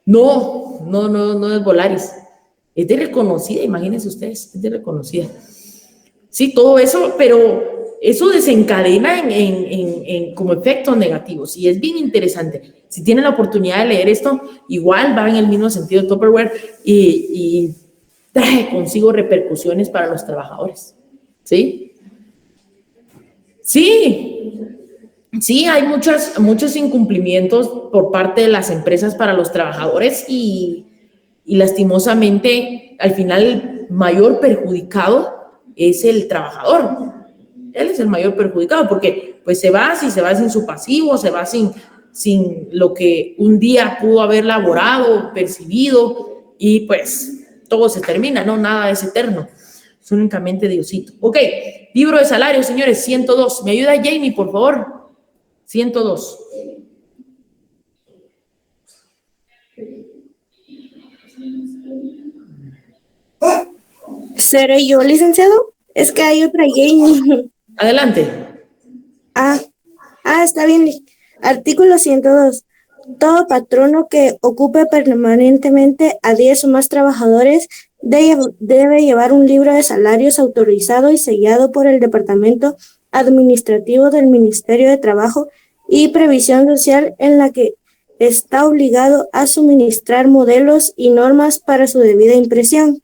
No es Volaris. Es de reconocida, imagínense ustedes, es de reconocida. Sí, todo eso, pero eso desencadena en como efectos negativos y es bien interesante. Si tienen la oportunidad de leer esto, igual va en el mismo sentido de Tupperware y trae consigo repercusiones para los trabajadores. ¿Sí? Sí, hay muchos incumplimientos por parte de las empresas para los trabajadores y lastimosamente al final el mayor perjudicado es el trabajador. Él es el mayor perjudicado porque pues se va sin su pasivo, se va sin lo que un día pudo haber laborado, percibido y pues todo se termina, no, nada es eterno, es únicamente Diosito. Ok, libro de salarios, señores, 102. ¿Me ayuda Jamie, por favor? 102. ¿Seré yo, licenciado? Es que hay otra Jamie. Adelante. Está bien. Artículo 102. Todo patrono que ocupe permanentemente a 10 o más trabajadores debe llevar un libro de salarios autorizado y sellado por el Departamento Administrativo del Ministerio de Trabajo y Previsión Social, en la que está obligado a suministrar modelos y normas para su debida impresión.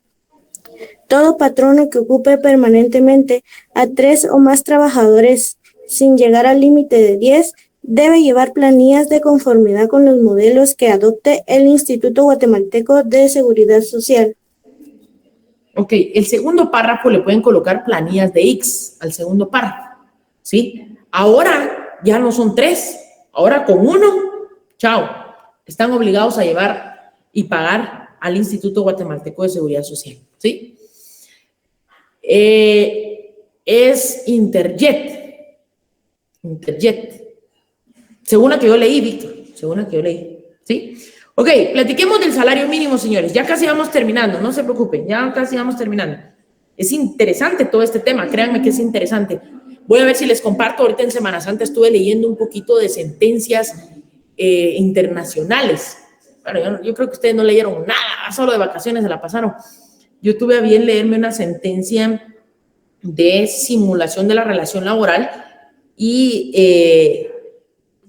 Todo patrono que ocupe permanentemente a 3 o más trabajadores sin llegar al límite de 10, debe llevar planillas de conformidad con los modelos que adopte el Instituto Guatemalteco de Seguridad Social. Ok, el segundo párrafo le pueden colocar planillas de X al segundo párrafo, ¿sí? Ahora ya no son 3, ahora con 1, chao, están obligados a llevar y pagar al Instituto Guatemalteco de Seguridad Social, ¿sí? Es Interjet, según la que yo leí, Víctor, según la que yo leí, ¿sí? Ok, platiquemos del salario mínimo, señores, ya casi vamos terminando, no se preocupen, ya casi vamos terminando. Es interesante todo este tema, créanme que es interesante. Voy a ver si les comparto, ahorita en Semana Santa estuve leyendo un poquito de sentencias internacionales. Bueno, yo creo que ustedes no leyeron nada, solo de vacaciones se la pasaron. Yo tuve a bien leerme una sentencia de simulación de la relación laboral y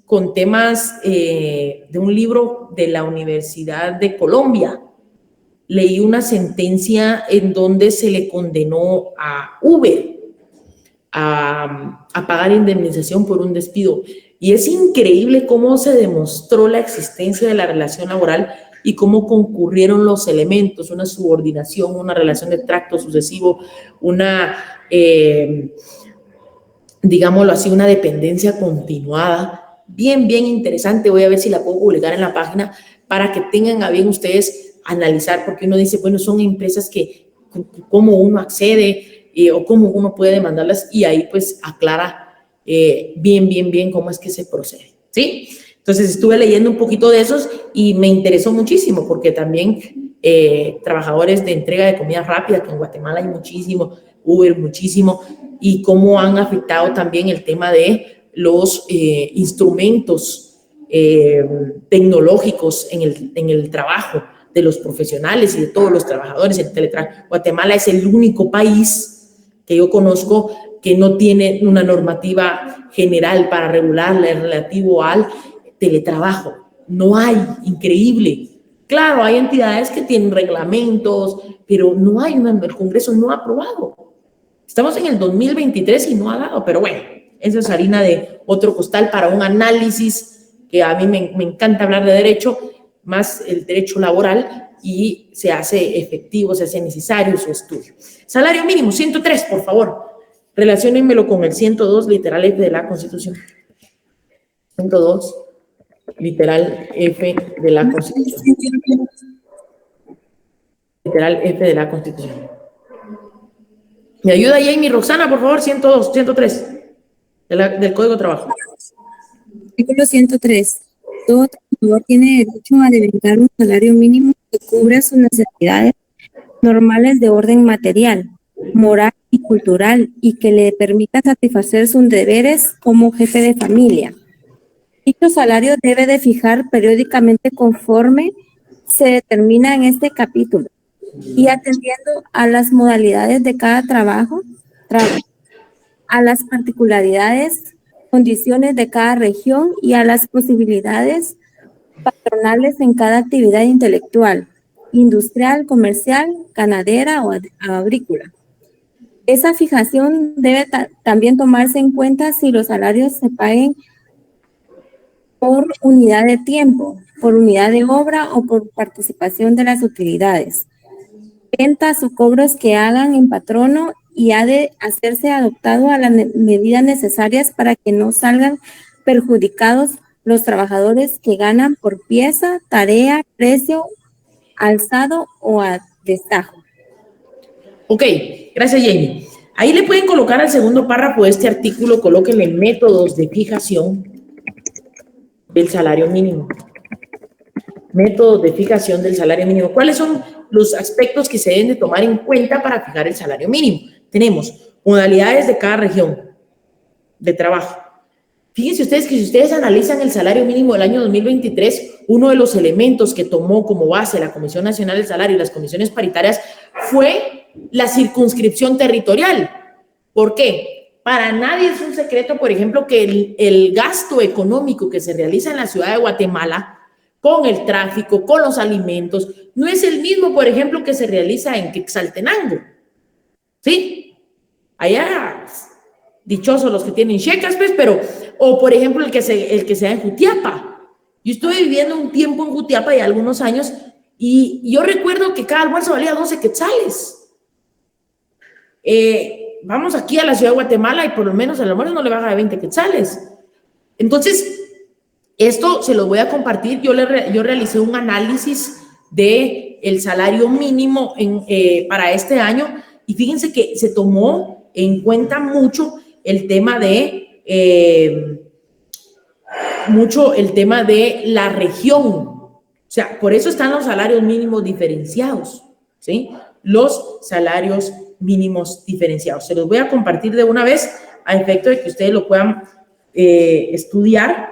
con temas de un libro de la Universidad de Colombia. Leí una sentencia en donde se le condenó a Uber a pagar indemnización por un despido. Y es increíble cómo se demostró la existencia de la relación laboral y cómo concurrieron los elementos, una subordinación, una relación de tracto sucesivo, una, digámoslo así, una dependencia continuada. Bien, bien interesante. Voy a ver si la puedo publicar en la página para que tengan a bien ustedes analizar, porque uno dice, bueno, son empresas que, cómo uno accede o cómo uno puede demandarlas, y ahí pues aclara bien cómo es que se procede, ¿sí? Entonces estuve leyendo un poquito de esos y me interesó muchísimo, porque también trabajadores de entrega de comida rápida, que en Guatemala hay muchísimo, Uber muchísimo, y cómo han afectado también el tema de los instrumentos tecnológicos en el trabajo de los profesionales y de todos los trabajadores en teletrabajo. Guatemala es el único país que yo conozco que no tiene una normativa general para regularla relativo al teletrabajo. No hay, increíble. Claro, hay entidades que tienen reglamentos, pero no hay el Congreso no ha aprobado. Estamos en el 2023 y no ha dado, pero bueno, eso es harina de otro costal para un análisis que a mí me encanta hablar de derecho, más el derecho laboral, y se hace efectivo, se hace necesario su estudio. Salario mínimo, 103, por favor. Relaciónenmelo con el 102, literal F de la Constitución. 102, literal F de la Constitución. Literal F de la Constitución. ¿Me ayuda Jamie Roxana, por favor? 102, 103, del Código de Trabajo. Artículo 103. Todo trabajador tiene derecho a devengar un salario mínimo que cubra sus necesidades normales de orden material, moral y cultural, y que le permita satisfacer sus deberes como jefe de familia. Dicho salario debe de fijar periódicamente conforme se determina en este capítulo y atendiendo a las modalidades de cada trabajo, a las particularidades, condiciones de cada región y a las posibilidades patronales en cada actividad intelectual, industrial, comercial, ganadera o agrícola. Esa fijación debe también tomarse en cuenta si los salarios se paguen por unidad de tiempo, por unidad de obra o por participación de las utilidades, ventas o cobros que hagan en patrono, y ha de hacerse adoptado a las medidas necesarias para que no salgan perjudicados los trabajadores que ganan por pieza, tarea, precio, alzado o a destajo. Ok, gracias Jamie. Ahí le pueden colocar al segundo párrafo de este artículo, colóquenle métodos de fijación del salario mínimo. Métodos de fijación del salario mínimo. ¿Cuáles son los aspectos que se deben de tomar en cuenta para fijar el salario mínimo? Tenemos modalidades de cada región de trabajo. Fíjense ustedes que si ustedes analizan el salario mínimo del año 2023, uno de los elementos que tomó como base la Comisión Nacional del Salario y las comisiones paritarias fue la circunscripción territorial. ¿Por qué? Para nadie es un secreto, por ejemplo, que el gasto económico que se realiza en la ciudad de Guatemala con el tráfico, con los alimentos, no es el mismo, por ejemplo, que se realiza en Quetzaltenango. ¿Sí? Allá dichosos los que tienen cheques, pues, pero, o por ejemplo, el que se da en Jutiapa. Yo estuve viviendo un tiempo en Jutiapa y algunos años, y yo recuerdo que cada almuerzo valía 12 quetzales. Vamos aquí a la ciudad de Guatemala y por lo menos el almuerzo no le baja de 20 quetzales. Entonces, esto se lo voy a compartir. Yo realicé un análisis de el salario mínimo para este año, y fíjense que se tomó en cuenta mucho el tema de la región. O sea, por eso están los salarios mínimos diferenciados, ¿sí? Los salarios mínimos diferenciados. Se los voy a compartir de una vez a efecto de que ustedes lo puedan estudiar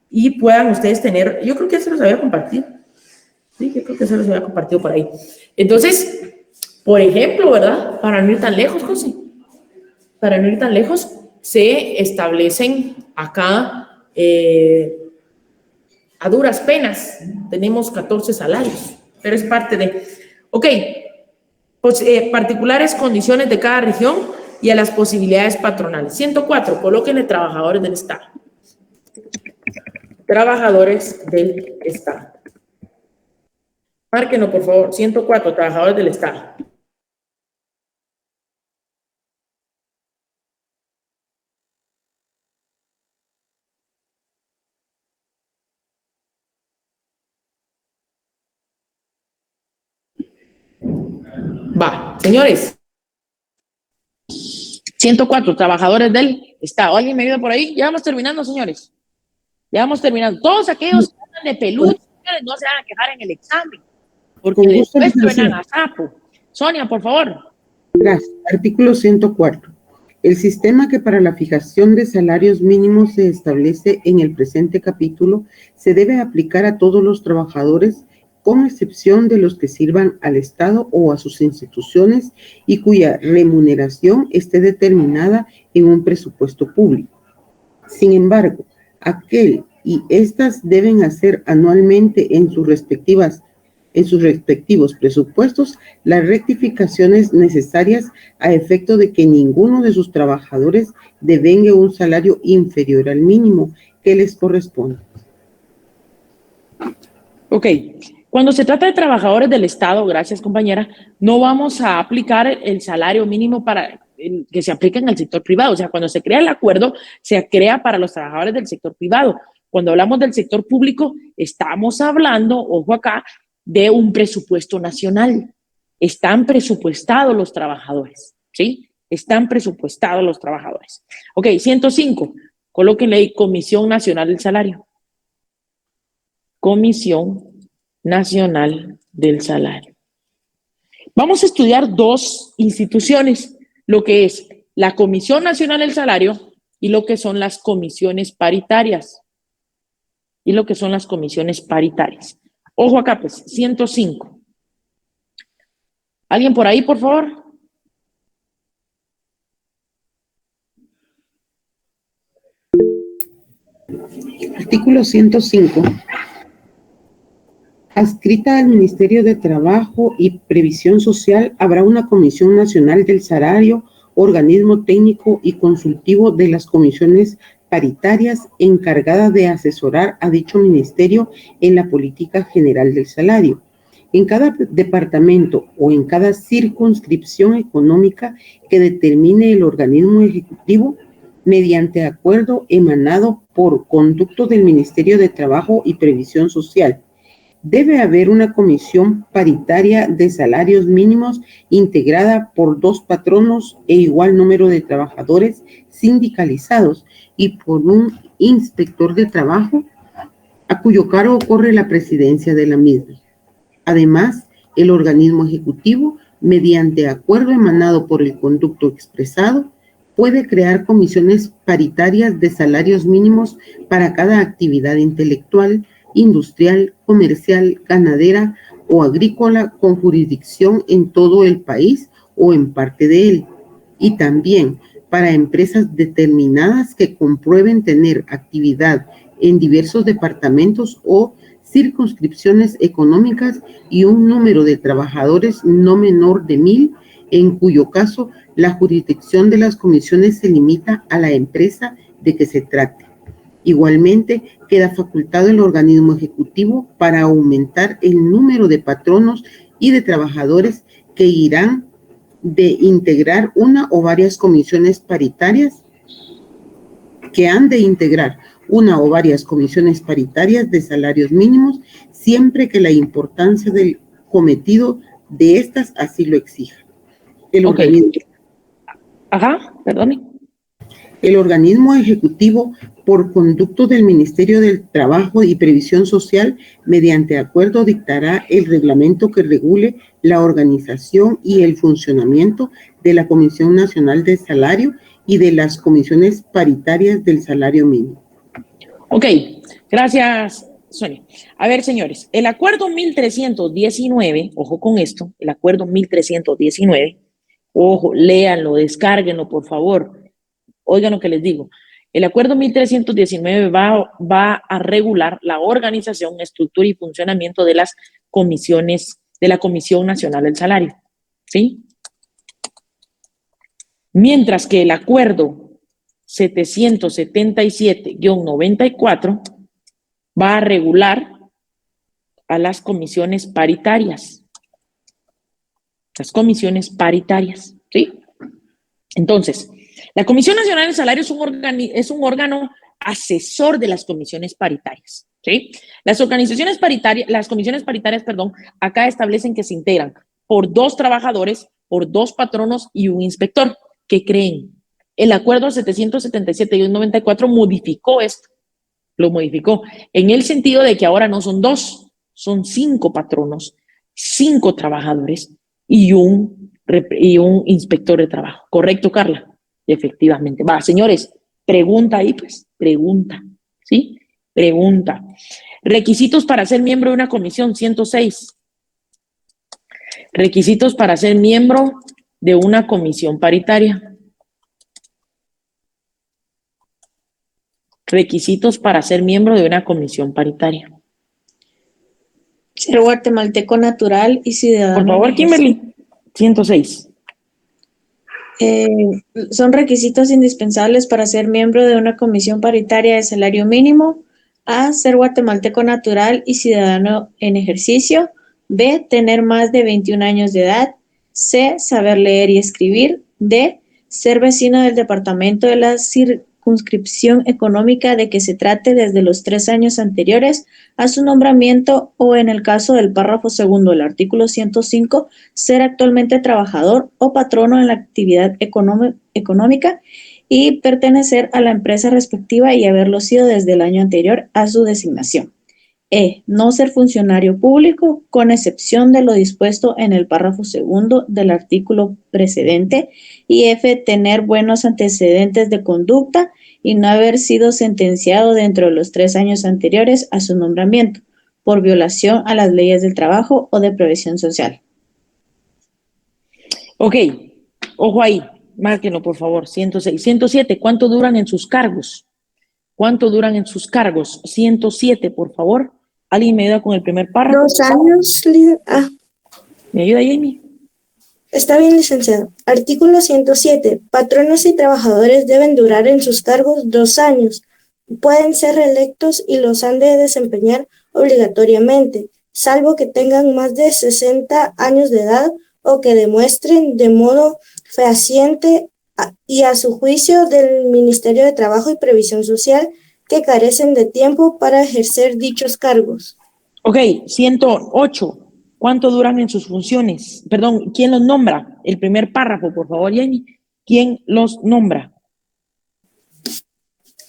y puedan ustedes tener, yo creo que se los había compartido. Sí, yo creo que se los había compartido por ahí. Entonces, por ejemplo, ¿verdad? Para no ir tan lejos, José, para no ir tan lejos, se establecen acá a duras penas, tenemos 14 salarios, pero es parte de, ok, pues, particulares condiciones de cada región y a las posibilidades patronales. 104, colóquenle trabajadores del Estado. Trabajadores del Estado. Márquenlo, por favor. 104, trabajadores del Estado. Va, señores. 104, trabajadores del Estado. ¿Alguien me ayuda por ahí? Ya vamos terminando, señores. Ya vamos terminando. Todos aquellos que andan de peluche, no se van a quejar en el examen, porque después suenan a sapo. Sonia, por favor. Gracias. Artículo 104. El sistema que para la fijación de salarios mínimos se establece en el presente capítulo se debe aplicar a todos los trabajadores, con excepción de los que sirvan al Estado o a sus instituciones y cuya remuneración esté determinada en un presupuesto público. Sin embargo, aquel y estas deben hacer anualmente en sus respectivos presupuestos las rectificaciones necesarias a efecto de que ninguno de sus trabajadores devengue un salario inferior al mínimo que les corresponde. Ok. Cuando se trata de trabajadores del Estado, gracias compañera, no vamos a aplicar el salario mínimo que se aplica en el sector privado. O sea, cuando se crea el acuerdo, se crea para los trabajadores del sector privado. Cuando hablamos del sector público, estamos hablando, ojo acá, de un presupuesto nacional. Están presupuestados los trabajadores, ¿sí? Están presupuestados los trabajadores. Ok, 105, colóquenle ahí Comisión Nacional del Salario. Comisión Nacional del Salario. Vamos a estudiar dos instituciones, lo que es la Comisión Nacional del Salario y lo que son las comisiones paritarias. Ojo acá, pues, 105. ¿Alguien por ahí, por favor? Artículo 105. Adscrita al Ministerio de Trabajo y Previsión Social, habrá una Comisión Nacional del Salario, organismo técnico y consultivo de las comisiones paritarias encargada de asesorar a dicho ministerio en la política general del salario. En cada departamento o en cada circunscripción económica que determine el organismo ejecutivo, mediante acuerdo emanado por conducto del Ministerio de Trabajo y Previsión Social, debe haber una comisión paritaria de salarios mínimos integrada por 2 patronos e igual número de trabajadores sindicalizados y por un inspector de trabajo a cuyo cargo corre la presidencia de la misma. Además, el organismo ejecutivo, mediante acuerdo emanado por el conducto expresado, puede crear comisiones paritarias de salarios mínimos para cada actividad intelectual, industrial, comercial, ganadera o agrícola con jurisdicción en todo el país o en parte de él, y también para empresas determinadas que comprueben tener actividad en diversos departamentos o circunscripciones económicas y un número de trabajadores no menor de 1,000, en cuyo caso la jurisdicción de las comisiones se limita a la empresa de que se trate. Igualmente, queda facultado el organismo ejecutivo para aumentar el número de patronos y de trabajadores que irán de integrar una o varias comisiones paritarias, que han de integrar una o varias comisiones paritarias de salarios mínimos, siempre que la importancia del cometido de estas así lo exija. El organismo ejecutivo, por conducto del Ministerio del Trabajo y Previsión Social, mediante acuerdo dictará el reglamento que regule la organización y el funcionamiento de la Comisión Nacional de Salario y de las comisiones paritarias del salario mínimo. Ok, gracias, Sonia. A ver, señores, el acuerdo 1319, ojo con esto, el acuerdo 1319, ojo, léanlo, descárguenlo, por favor. Oigan lo que les digo. El acuerdo 1319 va a regular la organización, estructura y funcionamiento de las comisiones, de la Comisión Nacional del Salario. ¿Sí? Mientras que el acuerdo 777-94 va a regular a las comisiones paritarias. Las comisiones paritarias, ¿sí? Entonces, la Comisión Nacional del Salario es un órgano asesor de las comisiones paritarias, ¿sí? Las comisiones paritarias, acá establecen que se integran por 2 trabajadores, por 2 patronos y un inspector. ¿Qué creen? El acuerdo 777-94 modificó esto, lo modificó en el sentido de que ahora no son 2, son 5 patronos, 5 trabajadores y un inspector de trabajo. ¿Correcto, Carla? Efectivamente. Va, señores, pregunta ahí, pues, pregunta, ¿sí? Pregunta. Requisitos para ser miembro de una comisión, 106. Requisitos para ser miembro de una comisión paritaria. Requisitos para ser miembro de una comisión paritaria. Ser guatemalteco natural y ciudadano. Por favor, Kimberly. 106. Son requisitos indispensables para ser miembro de una comisión paritaria de salario mínimo. A, ser guatemalteco natural y ciudadano en ejercicio. B, tener más de 21 años de edad. C, saber leer y escribir. D, ser vecino del departamento de la circunscripción económica de que se trate desde los 3 años anteriores a su nombramiento, o en el caso del párrafo segundo del artículo 105, ser actualmente trabajador o patrono en la actividad económica y pertenecer a la empresa respectiva y haberlo sido desde el año anterior a su designación. E, no ser funcionario público, con excepción de lo dispuesto en el párrafo segundo del artículo precedente. Y F, tener buenos antecedentes de conducta y no haber sido sentenciado dentro de los 3 años anteriores a su nombramiento por violación a las leyes del trabajo o de previsión social. Ok, ojo ahí, márquenlo por favor, 106. 107, ¿cuánto duran en sus cargos? ¿Cuánto duran en sus cargos? 107, por favor. ¿Alguien me ayuda con el primer párrafo? 2 años. ¿Me ayuda, Jamie? Está bien, licenciado. Artículo 107. Patronos y trabajadores deben durar en sus cargos 2 años. Pueden ser reelectos y los han de desempeñar obligatoriamente, salvo que tengan más de 60 años de edad o que demuestren de modo fehaciente y a su juicio del Ministerio de Trabajo y Previsión Social que carecen de tiempo para ejercer dichos cargos. Ok, 108. ¿Cuánto duran en sus funciones? Perdón, ¿quién los nombra? El primer párrafo, por favor, Jenny. ¿Quién los nombra?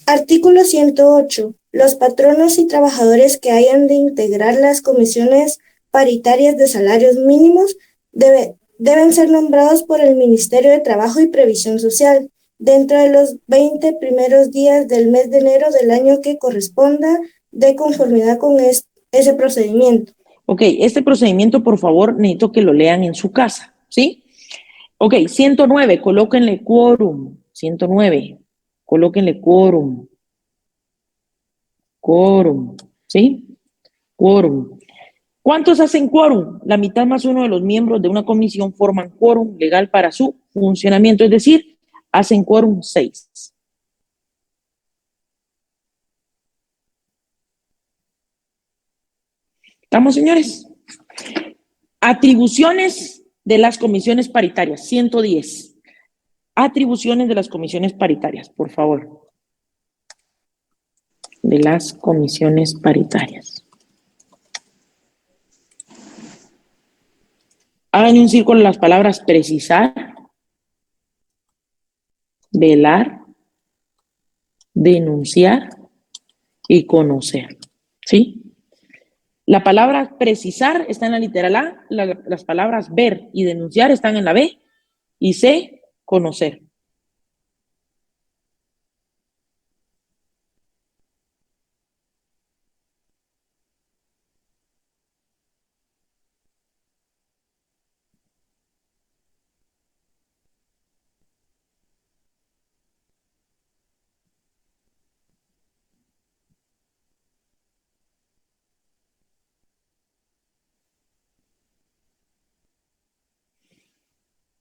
Artículo 108. Los patronos y trabajadores que hayan de integrar las comisiones paritarias de salarios mínimos deben ser nombrados por el Ministerio de Trabajo y Previsión Social dentro de los 20 primeros días del mes de enero del año que corresponda, de conformidad con ese procedimiento. Ok, este procedimiento, por favor, necesito que lo lean en su casa, ¿sí? Ok, 109, colóquenle quórum. 109, colóquenle quórum. Quórum, ¿sí? Quórum. ¿Cuántos hacen quórum? La mitad más uno de los miembros de una comisión forman quórum legal para su funcionamiento, es decir, hacen quórum 6. ¿Estamos, señores? Atribuciones de las comisiones paritarias, 110. Atribuciones de las comisiones paritarias, por favor. De las comisiones paritarias. Hagan un círculo las palabras precisar, velar, denunciar y conocer. ¿Sí? La palabra precisar está en la literal A, las palabras ver y denunciar están en la B, y C, conocer.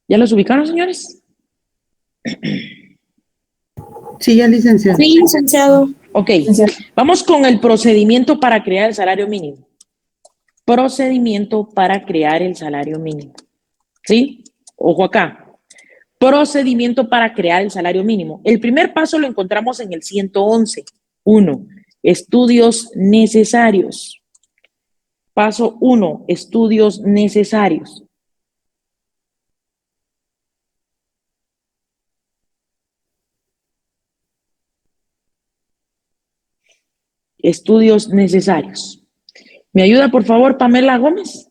¿Ya los ubicaron, señores? Sí, ya, licenciado. Sí, licenciado. Ok, vamos con el procedimiento para crear el salario mínimo. Procedimiento para crear el salario mínimo. ¿Sí? Ojo acá. Procedimiento para crear el salario mínimo. El primer paso lo encontramos en el 111. 1. Estudios necesarios. Paso 1. Estudios necesarios. Estudios necesarios. ¿Me ayuda, por favor, Pamela Gómez?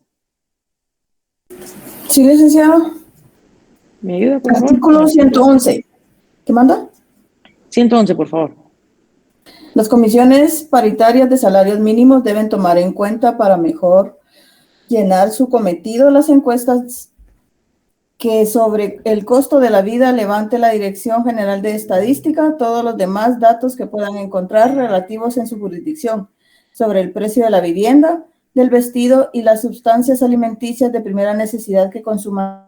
Sí, licenciado. ¿Me ayuda, por favor? Artículo 111. ¿Qué manda? 111, por favor. Las comisiones paritarias de salarios mínimos deben tomar en cuenta para mejor llenar su cometido las encuestas que sobre el costo de la vida levante la Dirección General de Estadística todos los demás datos que puedan encontrar relativos en su jurisdicción sobre el precio de la vivienda, del vestido y las sustancias alimenticias de primera necesidad que consuman,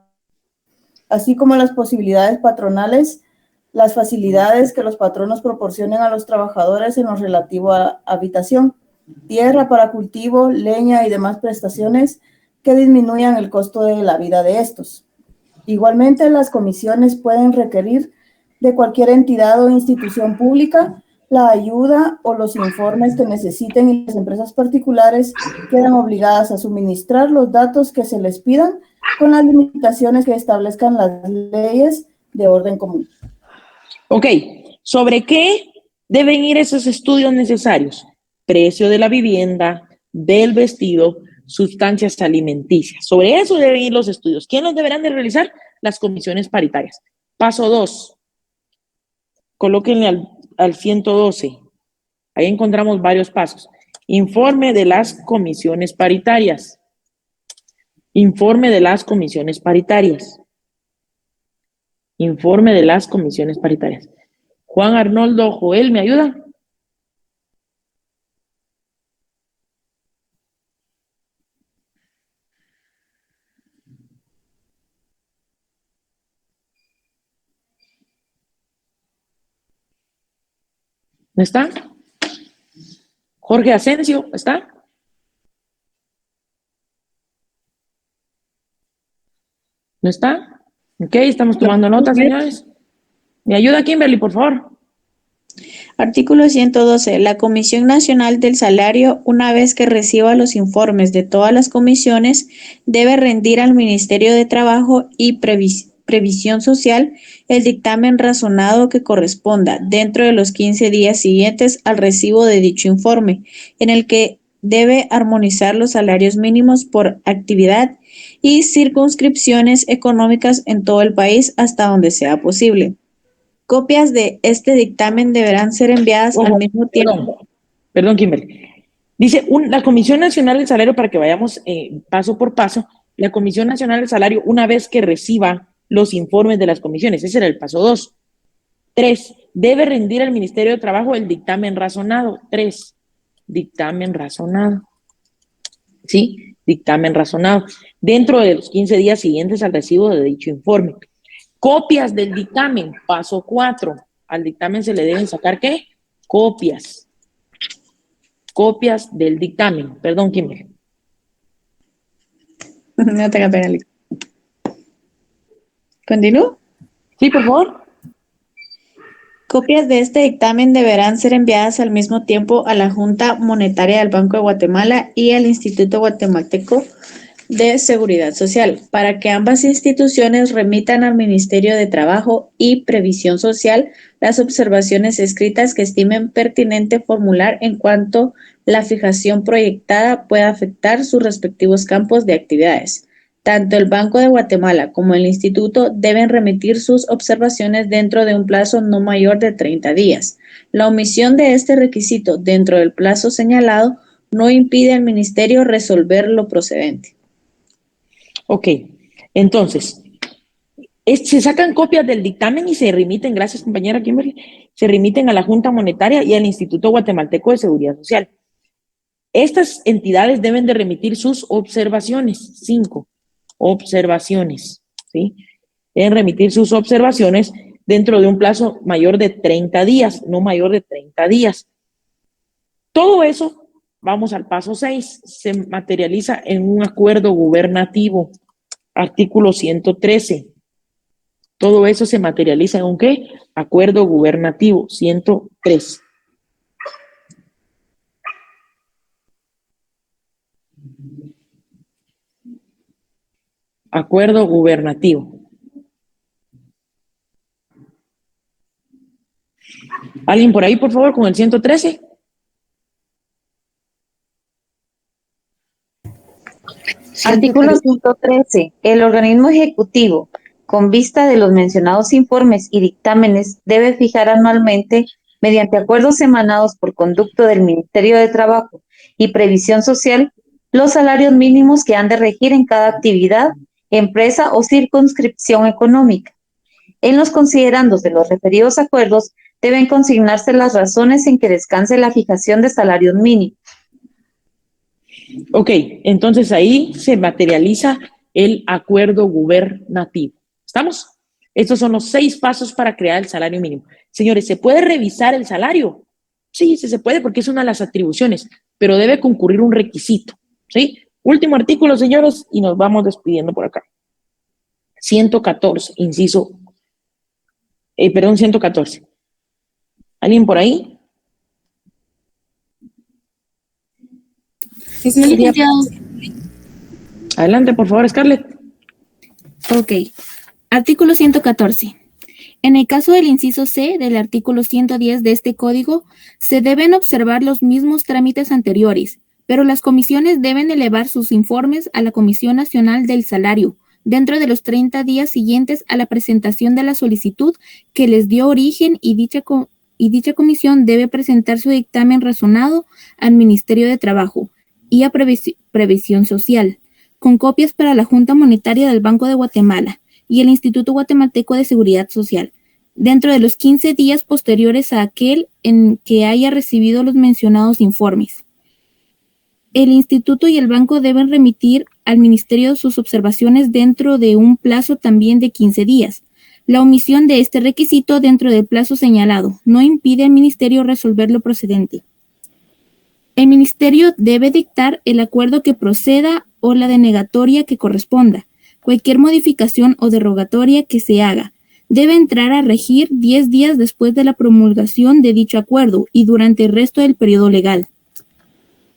así como las posibilidades patronales, las facilidades que los patronos proporcionen a los trabajadores en lo relativo a habitación, tierra para cultivo, leña y demás prestaciones que disminuyan el costo de la vida de estos. Igualmente, las comisiones pueden requerir de cualquier entidad o institución pública la ayuda o los informes que necesiten y las empresas particulares quedan obligadas a suministrar los datos que se les pidan con las limitaciones que establezcan las leyes de orden común. Ok, ¿sobre qué deben ir esos estudios necesarios? Precio de la vivienda, del vestido, sustancias alimenticias. Sobre eso deben ir los estudios. ¿Quién los deberán de realizar? Las comisiones paritarias. Paso 2. Colóquenle al 112. Ahí encontramos varios pasos. Informe de las comisiones paritarias. Informe de las comisiones paritarias. Informe de las comisiones paritarias. Juan Arnoldo Joel, ¿me ayuda? ¿No está? Jorge Asensio, ¿está? ¿No está? Ok, estamos tomando nota, señores. ¿Me ayuda, Kimberly, por favor? Artículo 112. La Comisión Nacional del Salario, una vez que reciba los informes de todas las comisiones, debe rendir al Ministerio de Trabajo y Previsión Social el dictamen razonado que corresponda dentro de los 15 días siguientes al recibo de dicho informe, en el que debe armonizar los salarios mínimos por actividad y circunscripciones económicas en todo el país hasta donde sea posible. Copias de este dictamen deberán ser enviadas al mismo tiempo. Perdón, Kimberly. Dice la Comisión Nacional del Salario, para que vayamos paso por paso, la Comisión Nacional del Salario, una vez que reciba los informes de las comisiones, ese era el paso 2. 3, debe rendir al Ministerio de Trabajo el dictamen razonado. 3, dictamen razonado. ¿sí? Dictamen razonado, dentro de los 15 días siguientes al recibo de dicho informe. Copias del dictamen, paso 4. Al dictamen se le deben sacar, ¿qué? Copias. Copias del dictamen. Perdón, Kimberly. No tenga pena, Liz. ¿Continúo? Sí, por favor. Copias de este dictamen deberán ser enviadas al mismo tiempo a la Junta Monetaria del Banco de Guatemala y al Instituto Guatemalteco de Seguridad Social, para que ambas instituciones remitan al Ministerio de Trabajo y Previsión Social las observaciones escritas que estimen pertinente formular en cuanto la fijación proyectada pueda afectar sus respectivos campos de actividades. Tanto el Banco de Guatemala como el Instituto deben remitir sus observaciones dentro de un plazo no mayor de 30 días. La omisión de este requisito dentro del plazo señalado no impide al Ministerio resolver lo procedente. Ok, entonces, se sacan copias del dictamen y se remiten, gracias compañera Kimberly, se remiten a la Junta Monetaria y al Instituto Guatemalteco de Seguridad Social. Estas entidades deben de remitir sus observaciones, 5 observaciones, ¿sí? Deben remitir sus observaciones dentro de un plazo mayor de 30 días, no mayor de 30 días. Todo eso, vamos al paso 6, se materializa en un acuerdo gubernativo, artículo 113. Todo eso se materializa en un ¿qué? Acuerdo gubernativo, 113. Acuerdo gubernativo. ¿Alguien por ahí, por favor, con el 113? Artículo 113. El organismo ejecutivo, con vista de los mencionados informes y dictámenes, debe fijar anualmente, mediante acuerdos emanados por conducto del Ministerio de Trabajo y Previsión Social, los salarios mínimos que han de regir en cada actividad, empresa o circunscripción económica. En los considerandos de los referidos acuerdos deben consignarse las razones en que descanse la fijación de salarios mínimos. Ok, entonces ahí se materializa el acuerdo gubernativo. ¿Estamos? Estos son los 6 pasos para crear el salario mínimo. Señores, ¿se puede revisar el salario? Sí, se puede porque es una de las atribuciones, pero debe concurrir un requisito, ¿sí? Último artículo, señores, y nos vamos despidiendo por acá. 114, inciso, 114. ¿Alguien por ahí? Sí, licenciado. Adelante, por favor, Scarlett. Ok. Artículo 114. En el caso del inciso C del artículo 110 de este código, se deben observar los mismos trámites anteriores, pero las comisiones deben elevar sus informes a la Comisión Nacional del Salario dentro de los 30 días siguientes a la presentación de la solicitud que les dio origen y dicha comisión debe presentar su dictamen razonado al Ministerio de Trabajo y a Previsión Social, con copias para la Junta Monetaria del Banco de Guatemala y el Instituto Guatemalteco de Seguridad Social, dentro de los 15 días posteriores a aquel en que haya recibido los mencionados informes. El Instituto y el Banco deben remitir al Ministerio sus observaciones dentro de un plazo también de 15 días. La omisión de este requisito dentro del plazo señalado no impide al Ministerio resolver lo procedente. El Ministerio debe dictar el acuerdo que proceda o la denegatoria que corresponda. Cualquier modificación o derogatoria que se haga debe entrar a regir 10 días después de la promulgación de dicho acuerdo y durante el resto del periodo legal.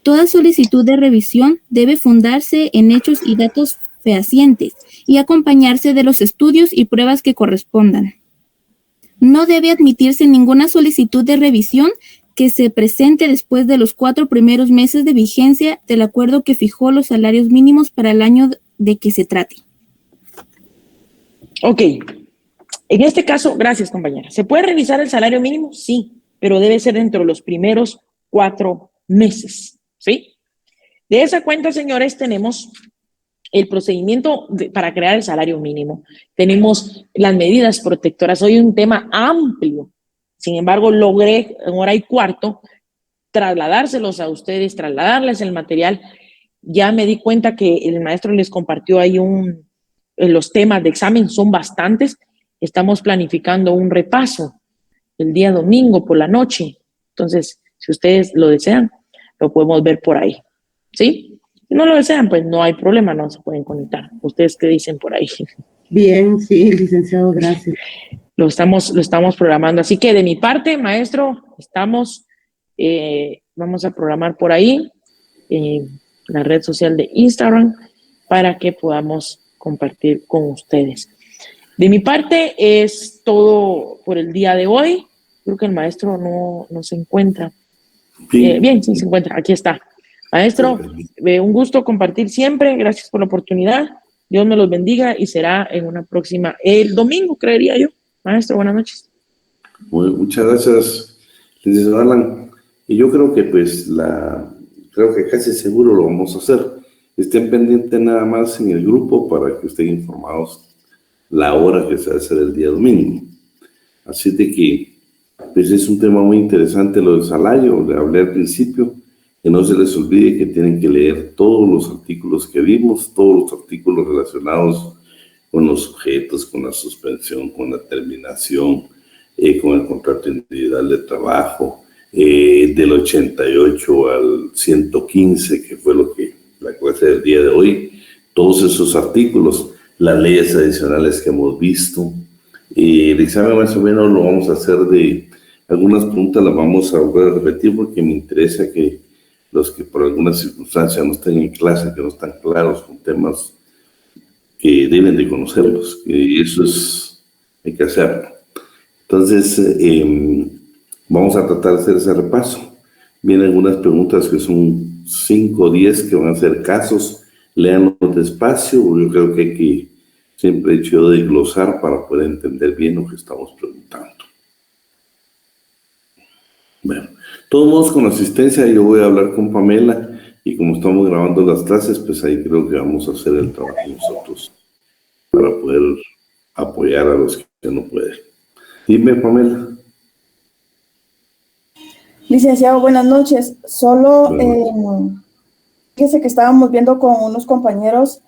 Toda solicitud de revisión debe fundarse en hechos y datos fehacientes y acompañarse de los estudios y pruebas que correspondan. No debe admitirse ninguna solicitud de revisión que se presente después de los 4 primeros meses de vigencia del acuerdo que fijó los salarios mínimos para el año de que se trate. Ok. En este caso, gracias compañera. ¿Se puede revisar el salario mínimo? Sí, pero debe ser dentro de los primeros 4 meses, ¿sí? De esa cuenta, señores, tenemos el procedimiento para crear el salario mínimo. Tenemos las medidas protectoras. Hoy un tema amplio. Sin embargo, logré en hora y cuarto trasladárselos a ustedes, trasladarles el material Ya me di cuenta que el maestro les compartió ahí los temas de examen, son bastantes. Estamos planificando un repaso el día domingo por la noche. Entonces, si ustedes lo desean, lo podemos ver por ahí. ¿Sí? Si no lo desean, pues no hay problema, no se pueden conectar. ¿Ustedes qué dicen por ahí? Bien, sí, licenciado, gracias. Lo estamos programando. Así que de mi parte, maestro, vamos a programar por ahí la red social de Instagram para que podamos compartir con ustedes. De mi parte es todo por el día de hoy. Creo que el maestro no se encuentra. Sí. Bien, sí se encuentra. Aquí está. Maestro, un gusto compartir siempre. Gracias por la oportunidad. Dios me los bendiga y será en una próxima, el domingo, creería yo. Maestro, buenas noches. Muchas gracias, licenciado Alan. Y yo creo que creo que casi seguro lo vamos a hacer. Estén pendientes nada más en el grupo para que estén informados la hora que se va a hacer el día domingo. Así de que, pues es un tema muy interesante lo del salario, le hablé al principio, que no se les olvide que tienen que leer todos los artículos que vimos, todos los artículos relacionados con los sujetos, con la suspensión, con la terminación, con el contrato individual de trabajo, del 88 al 115, que fue la clase del día de hoy, todos esos artículos, las leyes adicionales que hemos visto. El examen más o menos lo vamos a hacer algunas preguntas las vamos a volver a repetir porque me interesa que los que por alguna circunstancia no estén en clase, que no están claros con temas que deben de conocerlos, y eso hay que hacerlo. Entonces, vamos a tratar de hacer ese repaso. Vienen algunas preguntas que son 5 o 10 que van a ser casos, léanlos despacio, yo creo que siempre he hecho de glosar para poder entender bien lo que estamos preguntando. Bueno, de todos modos, con asistencia yo voy a hablar con Pamela y como estamos grabando las clases, pues ahí creo que vamos a hacer el trabajo nosotros para poder apoyar a los que no pueden. Dime, Pamela. Licenciado, buenas noches. Solo fíjese que estábamos viendo con unos compañeros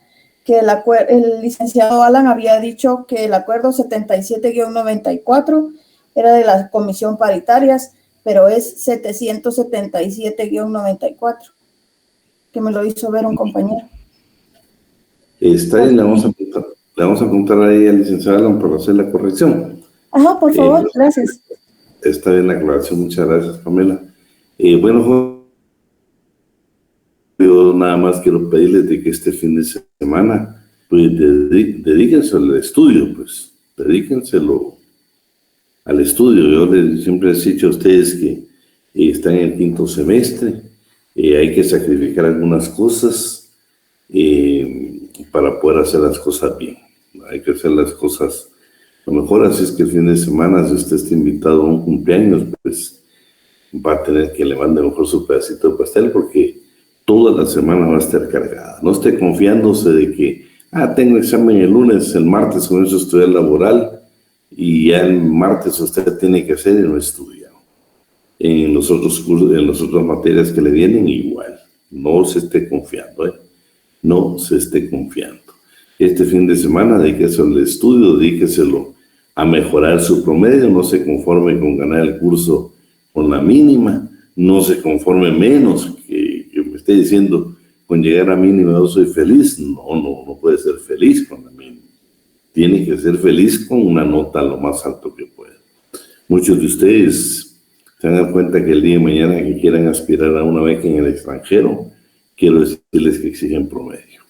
que el licenciado Alan había dicho que el acuerdo 77-94 era de la comisión paritarias, pero es 777-94, que me lo hizo ver un compañero. Está bien, le vamos a preguntar ahí al licenciado Alan para hacer la corrección. Ajá, por favor, gracias. Está bien la aclaración, muchas gracias, Pamela. Bueno, yo nada más quiero pedirles de que este fin de semana, pues dedíquense al estudio, pues, dedíquenselo al estudio. Yo siempre les he dicho a ustedes que están en el 5º semestre, hay que sacrificar algunas cosas para poder hacer las cosas bien. Hay que hacer las cosas lo mejor, así es que el fin de semana, si usted está invitado a un cumpleaños, pues va a tener que le mande mejor su pedacito de pastel porque toda la semana va a estar cargada. No esté confiándose de que, tengo examen el lunes, el martes comienzo a estudiar laboral y ya el martes usted tiene que hacer y no estudia. En los otros cursos, en las otras materias que le vienen, igual. No se esté confiando, No se esté confiando. Este fin de semana dedíqueselo al estudio, dedíqueselo a mejorar su promedio, no se conforme con ganar el curso con la mínima, no se conforme menos que me esté diciendo con llegar a mínima yo soy feliz. No puede ser feliz con la mínima. Tiene que ser feliz con una nota lo más alto que pueda. Muchos de ustedes se dan cuenta que el día de mañana que quieran aspirar a una beca en el extranjero, quiero decirles que exigen promedio.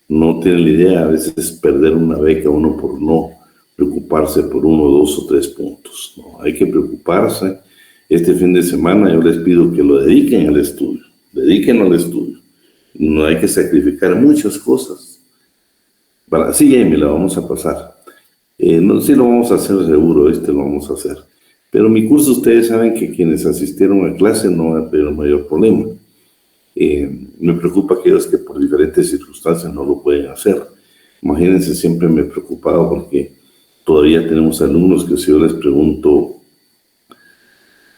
No tienen la idea a veces perder una beca uno por no preocuparse por 1, 2 o 3 puntos. No, hay que preocuparse. Este fin de semana yo les pido que lo dediquen al estudio. Dedíquenlo al estudio. No hay que sacrificar muchas cosas. Sí, Amy, la vamos a pasar. Sí lo vamos a hacer seguro, lo vamos a hacer. Pero mi curso, ustedes saben que quienes asistieron a clase no van a tener mayor problema. Me preocupa aquellos que por diferentes circunstancias no lo pueden hacer. Imagínense, siempre me he preocupado porque todavía tenemos alumnos que si yo les pregunto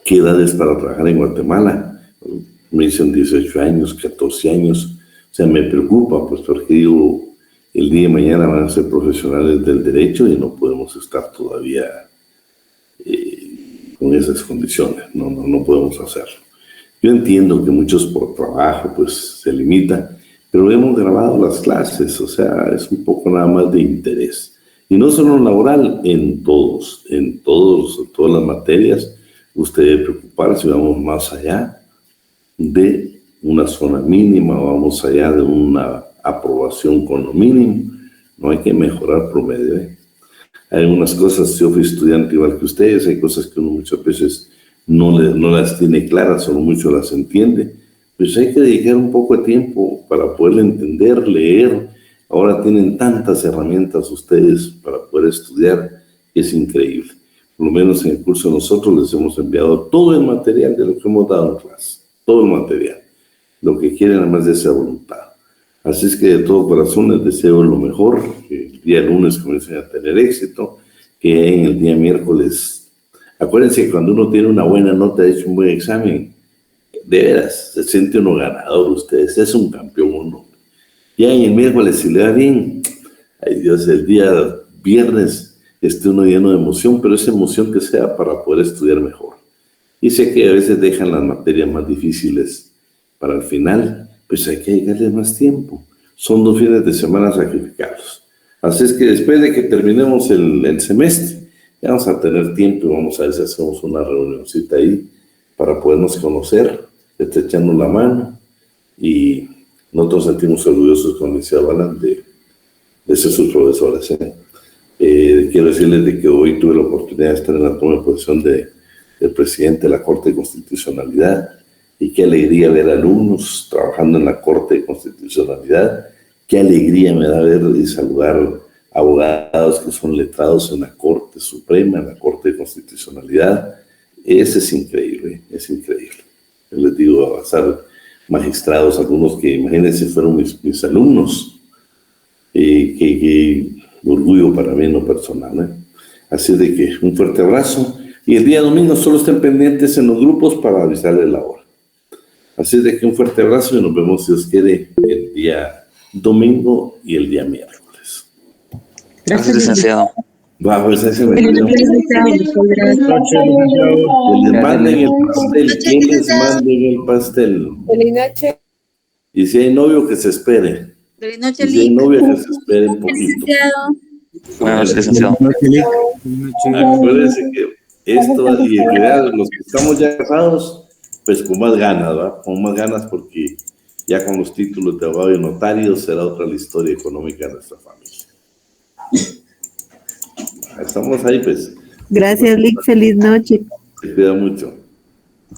qué edad es para trabajar en Guatemala, me dicen 18 años, 14 años. O sea, me preocupa, pues, porque digo, el día de mañana van a ser profesionales del derecho y no podemos estar todavía con esas condiciones. No podemos hacerlo. Yo entiendo que muchos por trabajo, pues, se limitan, pero hemos grabado las clases, o sea, es un poco nada más de interés. Y no solo laboral, en todas las materias, usted debe preocuparse, vamos más allá de una zona mínima, vamos allá de una aprobación con lo mínimo. No hay que mejorar promedio. Hay algunas cosas, yo fui estudiante igual que ustedes, hay cosas que uno muchas veces no las tiene claras, solo mucho las entiende. Pues hay que dedicar un poco de tiempo para poder entender, leer. Ahora tienen tantas herramientas ustedes para poder estudiar, es increíble. Por lo menos en el curso nosotros les hemos enviado todo el material de lo que hemos dado en clase, todo el material. Lo que quieren además de esa voluntad. Así es que de todo corazón les deseo lo mejor, que el día lunes comiencen a tener éxito, que en el día miércoles, acuérdense que cuando uno tiene una buena nota, ha hecho un buen examen, de veras, se siente uno ganador, ustedes, es un campeón uno. Ya en el miércoles, si le va bien, ay Dios, el día viernes esté uno lleno de emoción, pero esa emoción que sea para poder estudiar mejor. Y sé que a veces dejan las materias más difíciles para el final, pues hay que dedicarle más tiempo. Son 2 fines de semana sacrificados. Así es que después de que terminemos el semestre, ya vamos a tener tiempo y vamos a ver si hacemos una reunioncita ahí para podernos conocer, estrechando la mano, y nosotros sentimos orgullosos con el licenciado Alan de ser sus profesores. Quiero decirles de que hoy tuve la oportunidad de estar en la toma de posición del presidente de la Corte de Constitucionalidad, y qué alegría ver alumnos trabajando en la Corte de Constitucionalidad, qué alegría me da ver y saludar abogados que son letrados en la Corte Suprema, en la Corte de Constitucionalidad. Ese es increíble, es increíble. Yo les digo, avanzar magistrados, algunos que imagínense fueron mis alumnos, que orgullo para mí en lo personal. Así de que un fuerte abrazo, y el día domingo solo estén pendientes en los grupos para avisarles la hora. Así de que un fuerte abrazo y nos vemos, si os quiere, el día domingo y el día miércoles. Gracias, licenciado. Va, pues ese me les manden el pastel. ¿Quién les manden el pastel? Feliz noche. Y si hay novio, que se espere. Feliz noche, Y si hay novia, que se espere un poquito. Buenas noches, licenciado. Acuérdense que esto, y en realidad los que estamos ya casados, pues con más ganas, ¿verdad? Con más ganas, porque ya con los títulos de abogado y notario será otra la historia económica de nuestra familia. Estamos ahí, pues. Gracias, Lick. Feliz noche. Se cuida mucho.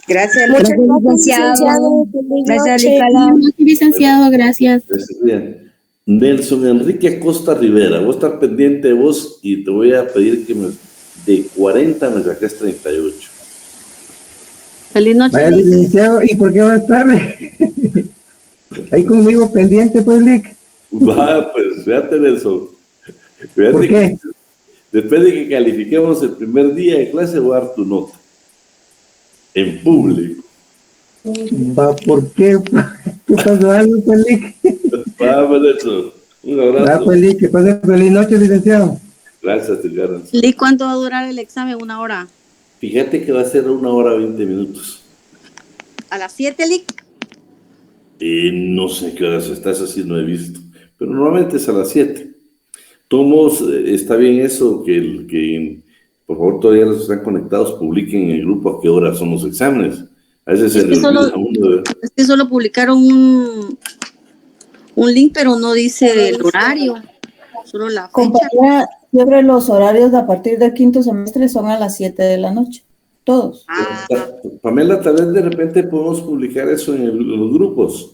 Gracias, licenciado. Gracias, licenciado. Gracias. Bien. Nelson Enrique Acosta Rivera, voy a estar pendiente de vos y te voy a pedir que de 40 me saques 38. Feliz noche. Vaya, licenciado, ¿y por qué va a estar ahí conmigo pendiente, pues, Lick? Va, pues, fíjate, Nelson. Fíjate. ¿Por qué? Después de que califiquemos el primer día de clase, voy a dar tu nota. En público. Va, ¿por qué? ¿Qué pasó algo, pues, Lick? Va, pues, Nelson. Un abrazo. Va, pues, Lick, que pase feliz noche, licenciado. Gracias, Tilgara. Lick, ¿cuánto va a durar el examen? ¿1 hora? Fíjate que va a ser 1 hora 20 minutos. ¿A las 7, Lick? No sé qué horas estás así, no he visto. Pero normalmente es a las 7. Todos, está bien eso, que por favor todavía los que están conectados publiquen en el grupo a qué hora son los exámenes. A veces se le olvida a uno. Es que solo publicaron un link, pero no dice el horario, solo la fecha. Compañía, siempre los horarios a partir del 5º semestre son a las 7 de la noche, todos. Pamela, tal vez de repente podemos publicar eso en los grupos.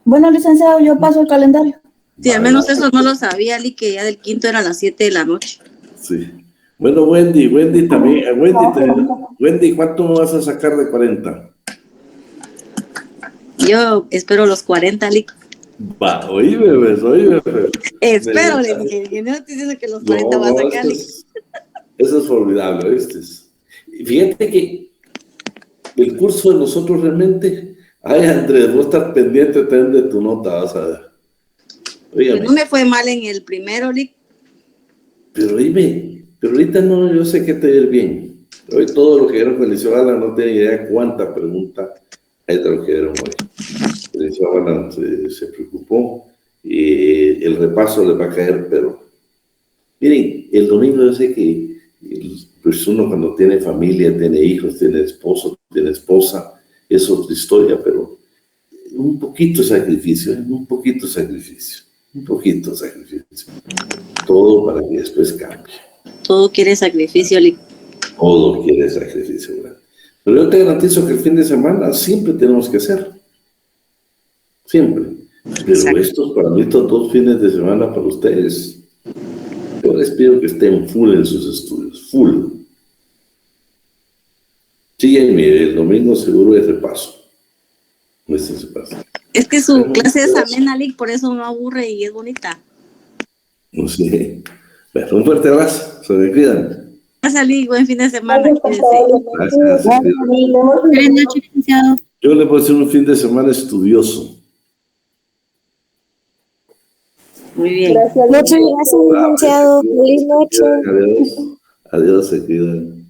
Bueno, licenciado, yo paso el calendario. Sí, al menos eso no lo sabía, Lick, que ya del 5º era a las 7 de la noche. Sí. Bueno, Wendy también. Wendy, ¿cuánto me vas a sacar de 40? Yo espero los 40, Lick. Va, oíme. Espero, le dije, no estoy diciendo que los 40 va a sacar, Lick. Eso es formidable, ¿viste? Fíjate que el curso de nosotros realmente Ay, Andrés, vos estás pendiente también de tu nota, vas a ver. Pues no me fue mal en el primero, Lick. Pero dime, pero ahorita no, yo sé que te va a ir bien. Hoy todo lo que vieron con Eliseo Alan no tiene idea cuánta pregunta hay de lo que vieron hoy. Eliseo Alan se preocupó y el repaso le va a caer, pero miren, el domingo yo sé que pues uno cuando tiene familia, tiene hijos, tiene esposo, tiene esposa, es otra historia, pero un poquito de sacrificio, un poquito de sacrificio, un poquito de sacrificio. Todo para que después cambie. Todo quiere sacrificio, Lick. Todo quiere sacrificio, ¿verdad? Pero yo te garantizo que el fin de semana siempre tenemos que hacer. Siempre. Pero estos, para mí, estos 2 fines de semana para ustedes, yo les pido que estén full en sus estudios, full. Síguenme, el domingo seguro es repaso. Es que su clase es amena, Lick, por eso no aburre y es bonita. No sé. Bueno, un fuerte abrazo, se me cuidan. Gracias, Lick, buen fin de semana. Gracias. Buenas noches, licenciado. Yo le puedo decir un fin de semana estudioso. Muy bien. Muchas gracias, licenciado. Feliz noche. Adiós. Adiós, se cuidan.